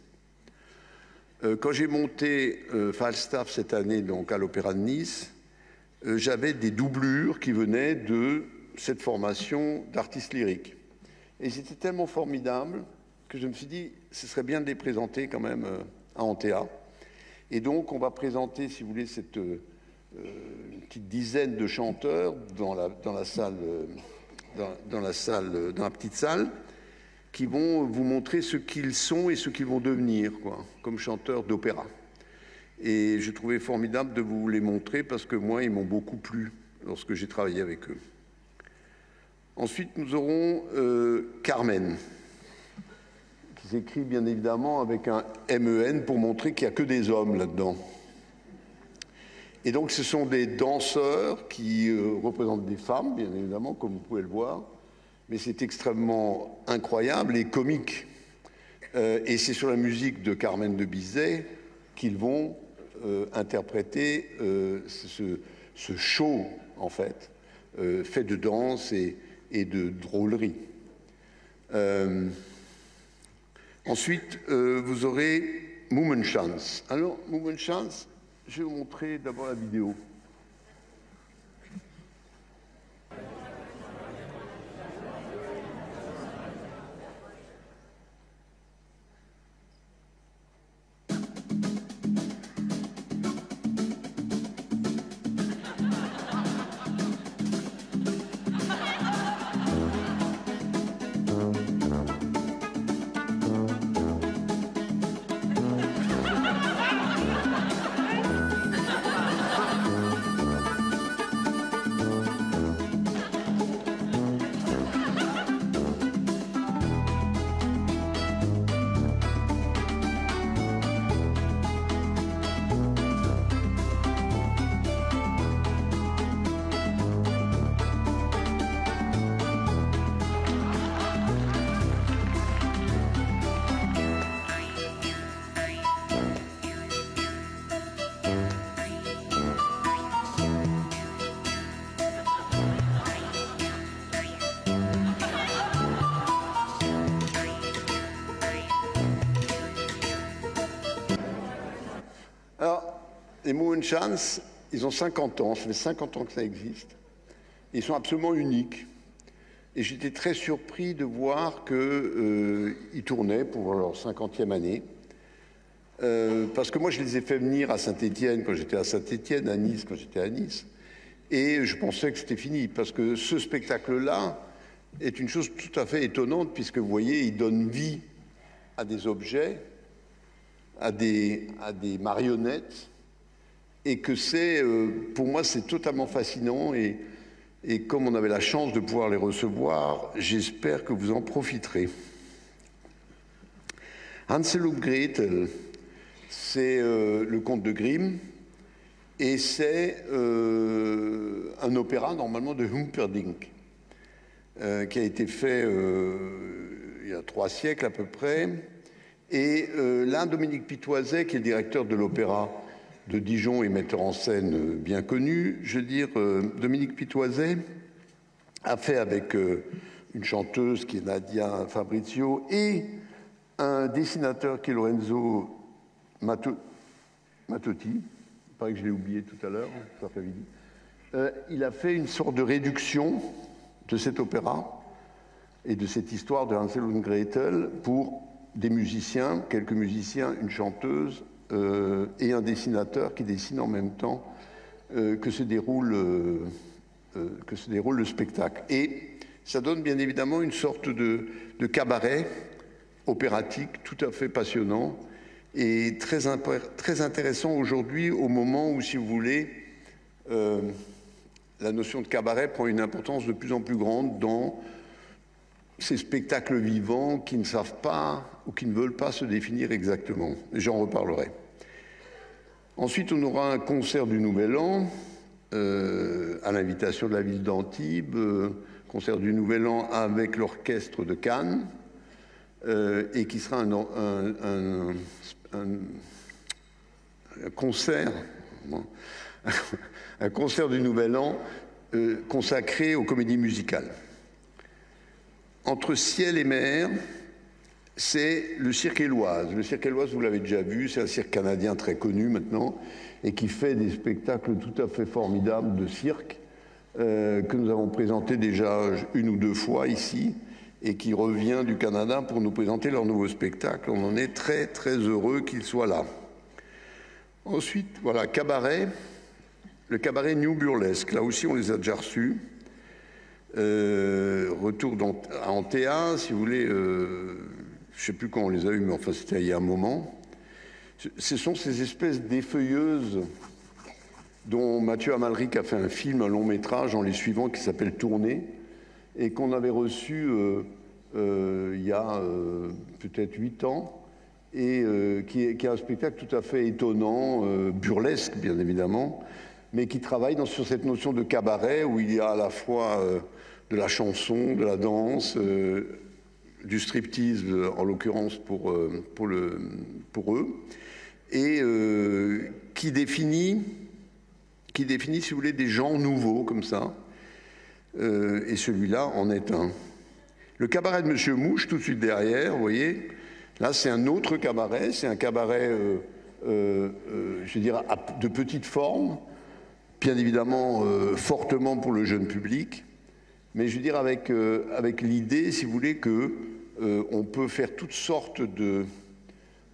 Quand j'ai monté Falstaff cette année donc à l'Opéra de Nice, j'avais des doublures qui venaient de cette formation d'artistes lyriques. Et c'était tellement formidable que je me suis dit, ce serait bien de les présenter quand même à Antea. Et donc, on va présenter, si vous voulez, cette une petite dizaine de chanteurs dans la petite salle, qui vont vous montrer ce qu'ils sont et ce qu'ils vont devenir, quoi, comme chanteurs d'opéra. Et je trouvais formidable de vous les montrer parce que moi, ils m'ont beaucoup plu lorsque j'ai travaillé avec eux. Ensuite, nous aurons Carmen, qui s'écrit bien évidemment avec un MEN pour montrer qu'il n'y a que des hommes là-dedans. Et donc, ce sont des danseurs qui représentent des femmes, bien évidemment, comme vous pouvez le voir. Mais c'est extrêmement incroyable et comique. Et c'est sur la musique de Carmen de Bizet qu'ils vont interpréter ce show, en fait, fait de danse et de drôlerie. Ensuite, vous aurez Mummenschanz. Alors, Mummenschanz, je vais vous montrer d'abord la vidéo. Les Mummenschanz, ils ont 50 ans, ça fait 50 ans que ça existe. Ils sont absolument uniques. Et j'étais très surpris de voir qu'ils tournaient pour leur 50e année. Parce que moi, je les ai fait venir à Saint-Étienne quand j'étais à Saint-Étienne, à Nice quand j'étais à Nice. Et je pensais que c'était fini, parce que ce spectacle-là est une chose tout à fait étonnante, puisque vous voyez, il donne vie à des objets, à des marionnettes, et que c'est, pour moi, c'est totalement fascinant. Et comme on avait la chance de pouvoir les recevoir, j'espère que vous en profiterez. Hansel und Gretel, c'est le conte de Grimm, et c'est un opéra normalement de Humperdinck, qui a été fait il y a 3 siècles à peu près. Et là, Dominique Pitoiset, qui est le directeur de l'opéra de Dijon et metteur en scène bien connu, je veux dire, Dominique Pitoiset a fait avec une chanteuse qui est Nadia Fabrizio et un dessinateur qui est Lorenzo Mattotti, il paraît que je l'ai oublié tout à l'heure, cet après-midi, il a fait une sorte de réduction de cet opéra et de cette histoire de Hansel und Gretel pour des musiciens, quelques musiciens, une chanteuse et un dessinateur qui dessine en même temps que se déroule le spectacle. Et ça donne bien évidemment une sorte de cabaret opératique tout à fait passionnant et très intéressant aujourd'hui au moment où, si vous voulez, la notion de cabaret prend une importance de plus en plus grande dans ces spectacles vivants qui ne savent pas ou qui ne veulent pas se définir exactement. J'en reparlerai. Ensuite, on aura un concert du Nouvel An à l'invitation de la ville d'Antibes, concert du Nouvel An avec l'orchestre de Cannes, et qui sera un concert, un concert du Nouvel An consacré aux comédies musicales. Entre ciel et mer, c'est le Cirque Éloise. Le Cirque Éloise, vous l'avez déjà vu, c'est un cirque canadien très connu maintenant et qui fait des spectacles tout à fait formidables de cirque que nous avons présentés déjà une ou deux fois ici et qui revient du Canada pour nous présenter leur nouveau spectacle. On en est très très heureux qu'ils soient là. Ensuite, voilà, cabaret, le cabaret New Burlesque. Là aussi, on les a déjà reçus. Retour à Antea, si vous voulez, je ne sais plus quand on les a eus, mais enfin c'était il y a un moment. Ce sont ces espèces d'effeuilleuses dont Mathieu Amalric a fait un film, un long métrage en les suivant qui s'appelle Tournée et qu'on avait reçu il y a peut-être 8 ans et qui est un spectacle tout à fait étonnant, burlesque bien évidemment, mais qui travaille sur cette notion de cabaret où il y a à la fois de la chanson, de la danse, du striptease en l'occurrence pour eux, et qui définit, si vous voulez, des genres nouveaux comme ça, et celui-là en est un. Le cabaret de Monsieur Mouche, tout de suite derrière, vous voyez, là c'est un autre cabaret, c'est un cabaret, je dirais, de petite forme, bien évidemment fortement pour le jeune public, mais je veux dire avec l'idée, si vous voulez, que on peut faire toutes sortes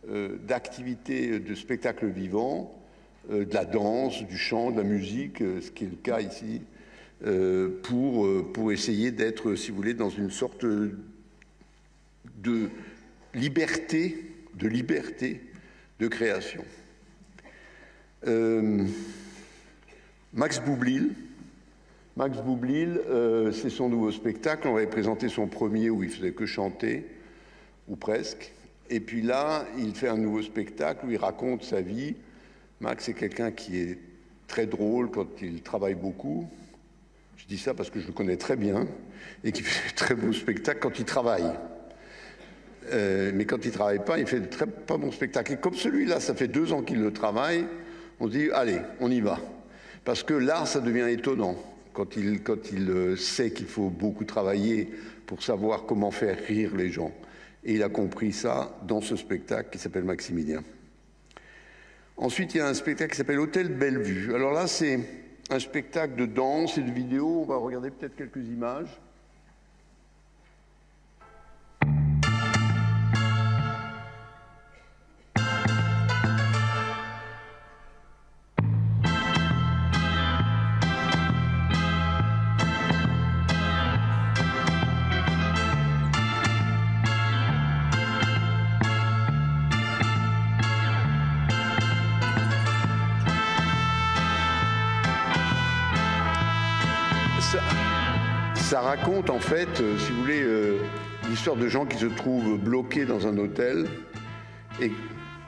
d'activités de spectacles vivants, de la danse, du chant, de la musique, ce qui est le cas ici, pour essayer d'être, si vous voulez, dans une sorte de liberté de création. Max Boublil, c'est son nouveau spectacle. On avait présenté son premier où il faisait que chanter, ou presque. Et puis là, il fait un nouveau spectacle où il raconte sa vie. Max est quelqu'un qui est très drôle quand il travaille beaucoup. Je dis ça parce que je le connais très bien et qui fait de très beaux spectacles quand il travaille. Mais quand il ne travaille pas, il fait de très pas bons spectacles. Et comme celui-là, ça fait 2 ans qu'il le travaille, on se dit, allez, on y va. Parce que l'art, ça devient étonnant. Quand il sait qu'il faut beaucoup travailler pour savoir comment faire rire les gens. Et il a compris ça dans ce spectacle qui s'appelle Maximilien. Ensuite, il y a un spectacle qui s'appelle Hôtel Bellevue. Alors là, c'est un spectacle de danse et de vidéo. On va regarder peut-être quelques images. Ça raconte en fait, si vous voulez, l'histoire de gens qui se trouvent bloqués dans un hôtel et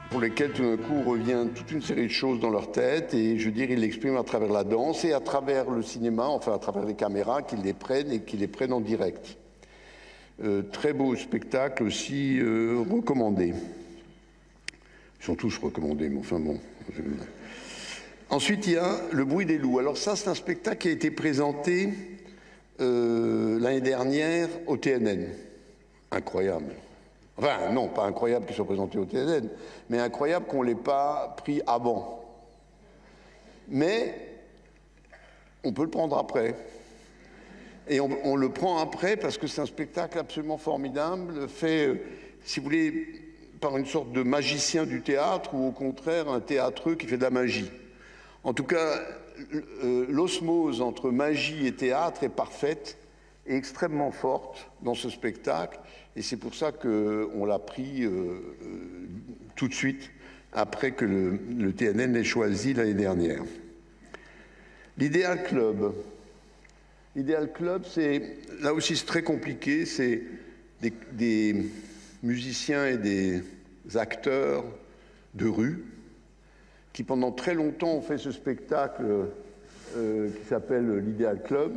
pour lesquels tout d'un coup revient toute une série de choses dans leur tête et je veux dire, ils l'expriment à travers la danse et à travers le cinéma, enfin à travers les caméras qu'ils les prennent et qu'ils les prennent en direct. Très beau spectacle aussi recommandé. Ils sont tous recommandés, mais enfin bon. Ensuite, il y a Le bruit des loups. Alors ça, c'est un spectacle qui a été présenté l'année dernière au TNN. Incroyable. Enfin, non, pas incroyable qu'il soit présenté au TNN, mais incroyable qu'on ne l'ait pas pris avant. Mais on peut le prendre après. Et on le prend après parce que c'est un spectacle absolument formidable, fait, si vous voulez, par une sorte de magicien du théâtre ou au contraire un théâtreux qui fait de la magie. En tout cas, l'osmose entre magie et théâtre est parfaite et extrêmement forte dans ce spectacle. Et c'est pour ça qu'on l'a pris tout de suite après que le TNN l'ait choisi l'année dernière. L'Idéal Club. L'Idéal Club, là aussi c'est très compliqué. C'est des musiciens et des acteurs de rue qui pendant très longtemps ont fait ce spectacle qui s'appelle l'Idéal Club.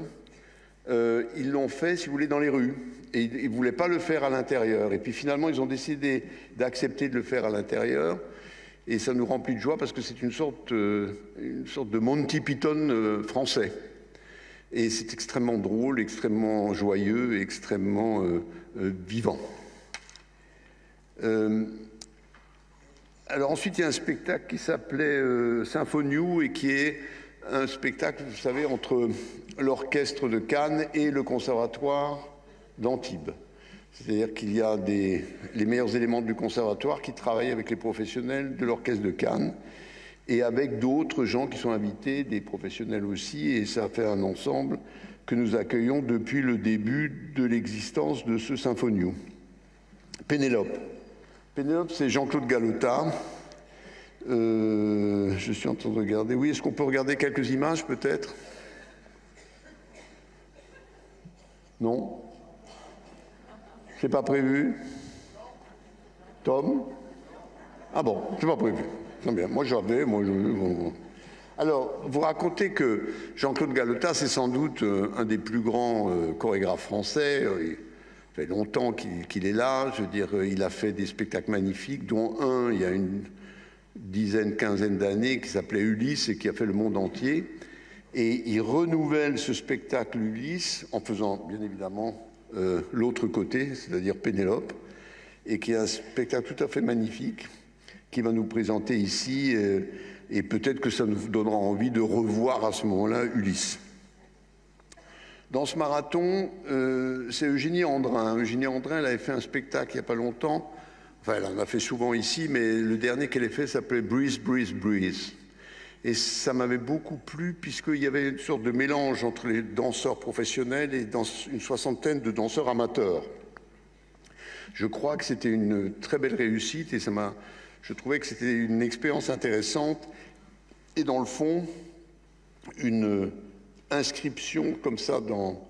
Ils l'ont fait, si vous voulez, dans les rues. Et ils ne voulaient pas le faire à l'intérieur. Et puis finalement, ils ont décidé d'accepter de le faire à l'intérieur. Et ça nous remplit de joie parce que c'est une sorte de Monty Python français. Et c'est extrêmement drôle, extrêmement joyeux, extrêmement vivant. Alors ensuite, il y a un spectacle qui s'appelait Symphoniou et qui est un spectacle, vous savez, entre l'orchestre de Cannes et le conservatoire d'Antibes. C'est-à-dire qu'il y a les meilleurs éléments du conservatoire qui travaillent avec les professionnels de l'orchestre de Cannes et avec d'autres gens qui sont invités, des professionnels aussi, et ça fait un ensemble que nous accueillons depuis le début de l'existence de ce Symphoniou. Pénélope. Pénélope, c'est Jean-Claude Galota. Je suis en train de regarder. Oui, est-ce qu'on peut regarder quelques images, peut-être? Non? C'est pas prévu? Tom? Ah bon, c'est pas prévu. Très bien. Moi, j'avais. Bon. Alors, vous racontez que Jean-Claude Galota, c'est sans doute un des plus grands chorégraphes français. Il fait longtemps qu'il est là. Je veux dire, il a fait des spectacles magnifiques, dont un, il y a une dizaine, quinzaine d'années, qui s'appelait Ulysse et qui a fait le monde entier. Et il renouvelle ce spectacle Ulysse en faisant, bien évidemment, l'autre côté, c'est-à-dire Pénélope, et qui est un spectacle tout à fait magnifique, qui va nous présenter ici, et peut-être que ça nous donnera envie de revoir à ce moment-là Ulysse. Dans ce marathon, c'est Eugénie Andrin. Eugénie Andrin, elle avait fait un spectacle il n'y a pas longtemps, enfin elle en a fait souvent ici, mais le dernier qu'elle a fait s'appelait Breeze, Breeze, Breeze. Et ça m'avait beaucoup plu puisqu'il y avait une sorte de mélange entre les danseurs professionnels et une soixantaine de danseurs amateurs. Je crois que c'était une très belle réussite et je trouvais que c'était une expérience intéressante et dans le fond, une inscription comme ça dans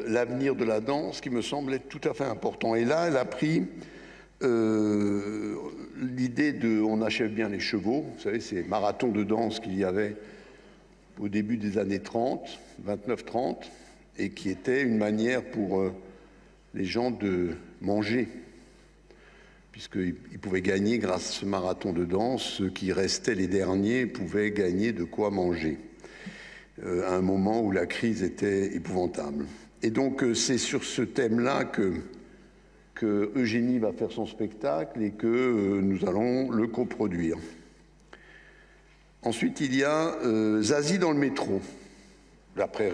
l'avenir de la danse qui me semblait tout à fait important. Et là, elle a pris l'idée de « on achève bien les chevaux », vous savez, ces marathons de danse qu'il y avait au début des années 30, 29-30, et qui était une manière pour les gens de manger, puisqu'ils pouvaient gagner grâce à ce marathon de danse, ceux qui restaient les derniers pouvaient gagner de quoi manger, à un moment où la crise était épouvantable. Et donc c'est sur ce thème-là que Eugénie va faire son spectacle et que nous allons le coproduire. Ensuite, il y a Zazie dans le métro, d'après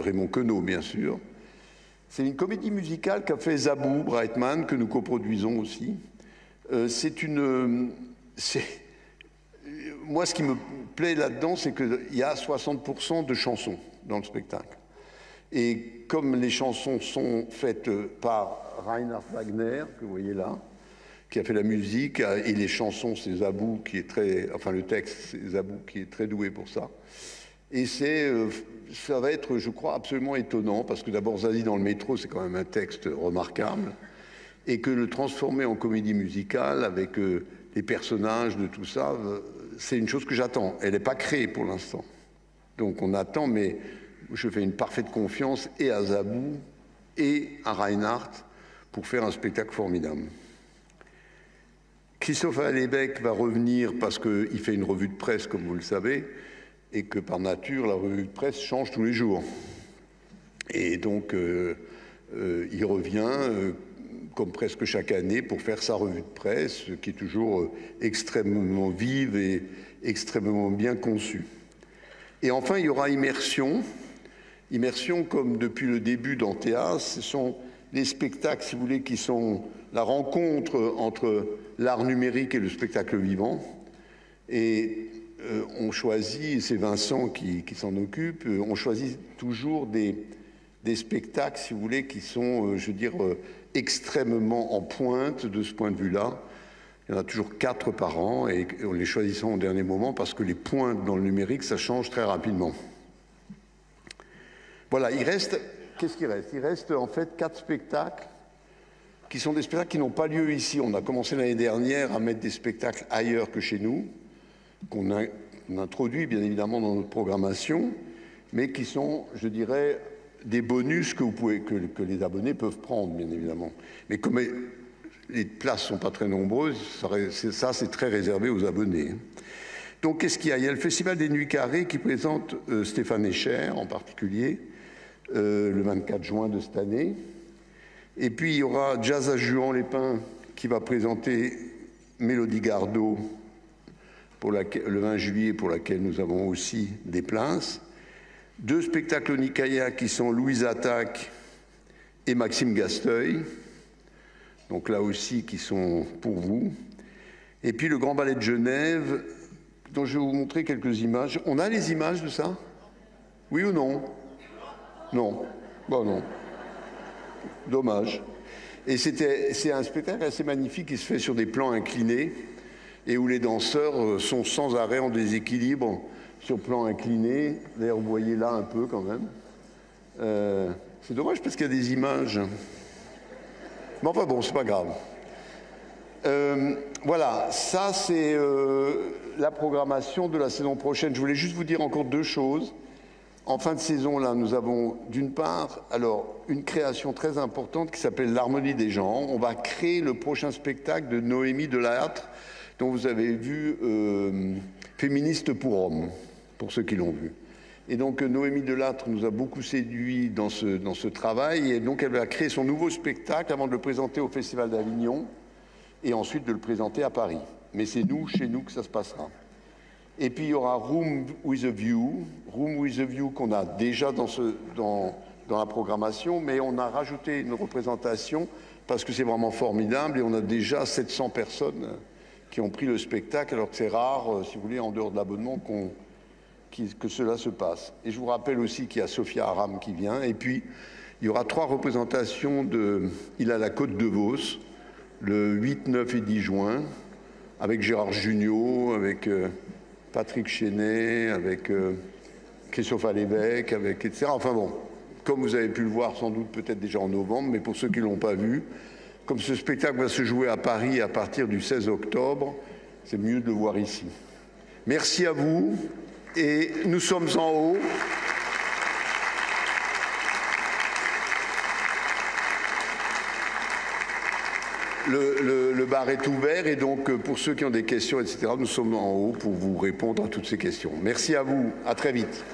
Raymond Queneau, bien sûr. C'est une comédie musicale qu'a fait Zabou Breitman, que nous coproduisons aussi. Moi, ce qui me plaît là-dedans, c'est qu'il y a 60% de chansons dans le spectacle. Et comme les chansons sont faites par Reinhard Wagner, que vous voyez là, qui a fait la musique, et les chansons, c'est Zabou qui est très... Enfin, le texte, c'est Zabou qui est très doué pour ça. Et ça va être, je crois, absolument étonnant, parce que d'abord, Zazie dans le métro, c'est quand même un texte remarquable, et que le transformer en comédie musicale, avec les personnages de tout ça, c'est une chose que j'attends. Elle n'est pas créée pour l'instant. Donc on attend, mais je fais une parfaite confiance et à Zabou et à Reinhardt pour faire un spectacle formidable. Christophe Allébec va revenir parce qu'il fait une revue de presse, comme vous le savez, et que par nature, la revue de presse change tous les jours. Et donc, il revient comme presque chaque année pour faire sa revue de presse, qui est toujours extrêmement vive et extrêmement bien conçue. Et enfin, il y aura Immersion. Immersion, comme depuis le début d'Antheas, ce sont les spectacles, si vous voulez, qui sont la rencontre entre l'art numérique et le spectacle vivant. Et on choisit, et c'est Vincent qui s'en occupe, on choisit toujours des spectacles, si vous voulez, qui sont, je veux dire, extrêmement en pointe de ce point de vue-là. Il y en a toujours 4 par an et on les choisissant au dernier moment parce que les pointes dans le numérique, ça change très rapidement. Voilà, qu'est-ce qu'il reste? Il reste en fait 4 spectacles qui sont des spectacles qui n'ont pas lieu ici. On a commencé l'année dernière à mettre des spectacles ailleurs que chez nous, qu'on introduit bien évidemment dans notre programmation, mais qui sont, je dirais, des bonus que les abonnés peuvent prendre, bien évidemment. Mais comme les places ne sont pas très nombreuses, ça c'est très réservé aux abonnés. Donc, qu'est-ce qu'il y a? Il y a le Festival des Nuits Carrées qui présente Stéphane Escher en particulier, le 24 juin de cette année. Et puis, il y aura Jazz à Juan-les-Pins qui va présenter Mélodie Gardot le 20 juillet, pour laquelle nous avons aussi des places. 2 spectacles au Nicaïa qui sont Louise Attaque et Maxime Gasteuil, donc là aussi qui sont pour vous. Et puis le Grand Ballet de Genève, dont je vais vous montrer quelques images. On a les images de ça? Oui ou non? Non. Bon, non. Dommage. Et c'est un spectacle assez magnifique qui se fait sur des plans inclinés et où les danseurs sont sans arrêt en déséquilibre sur plan incliné. D'ailleurs, vous voyez là un peu quand même. C'est dommage parce qu'il y a des images. Mais enfin bon, c'est pas grave. Voilà, ça c'est la programmation de la saison prochaine. Je voulais juste vous dire encore 2 choses. En fin de saison, là, nous avons d'une part, alors, une création très importante qui s'appelle l'Harmonie des genres. On va créer le prochain spectacle de Noémie Delattre, dont vous avez vu Féministe pour hommes, pour ceux qui l'ont vu. Et donc Noémie Delattre nous a beaucoup séduit dans ce travail, et donc elle va créer son nouveau spectacle avant de le présenter au Festival d'Avignon, et ensuite de le présenter à Paris. Mais c'est nous, chez nous, que ça se passera. Et puis il y aura Room with a View qu'on a déjà dans la programmation, mais on a rajouté une représentation parce que c'est vraiment formidable et on a déjà 700 personnes qui ont pris le spectacle, alors que c'est rare, si vous voulez, en dehors de l'abonnement, que cela se passe. Et je vous rappelle aussi qu'il y a Sophia Aram qui vient, et puis il y aura 3 représentations de Il a la Côte de Vos, le 8, 9 et 10 juin, avec Gérard Jugnot, avec Patrick Chenet, avec Christophe Alévèque, avec etc. Enfin bon, comme vous avez pu le voir sans doute peut-être déjà en novembre, mais pour ceux qui ne l'ont pas vu, comme ce spectacle va se jouer à Paris à partir du 16 octobre, c'est mieux de le voir ici. Merci à vous, et nous sommes en haut. Le bar est ouvert et donc pour ceux qui ont des questions, etc., nous sommes en haut pour vous répondre à toutes ces questions. Merci à vous, à très vite.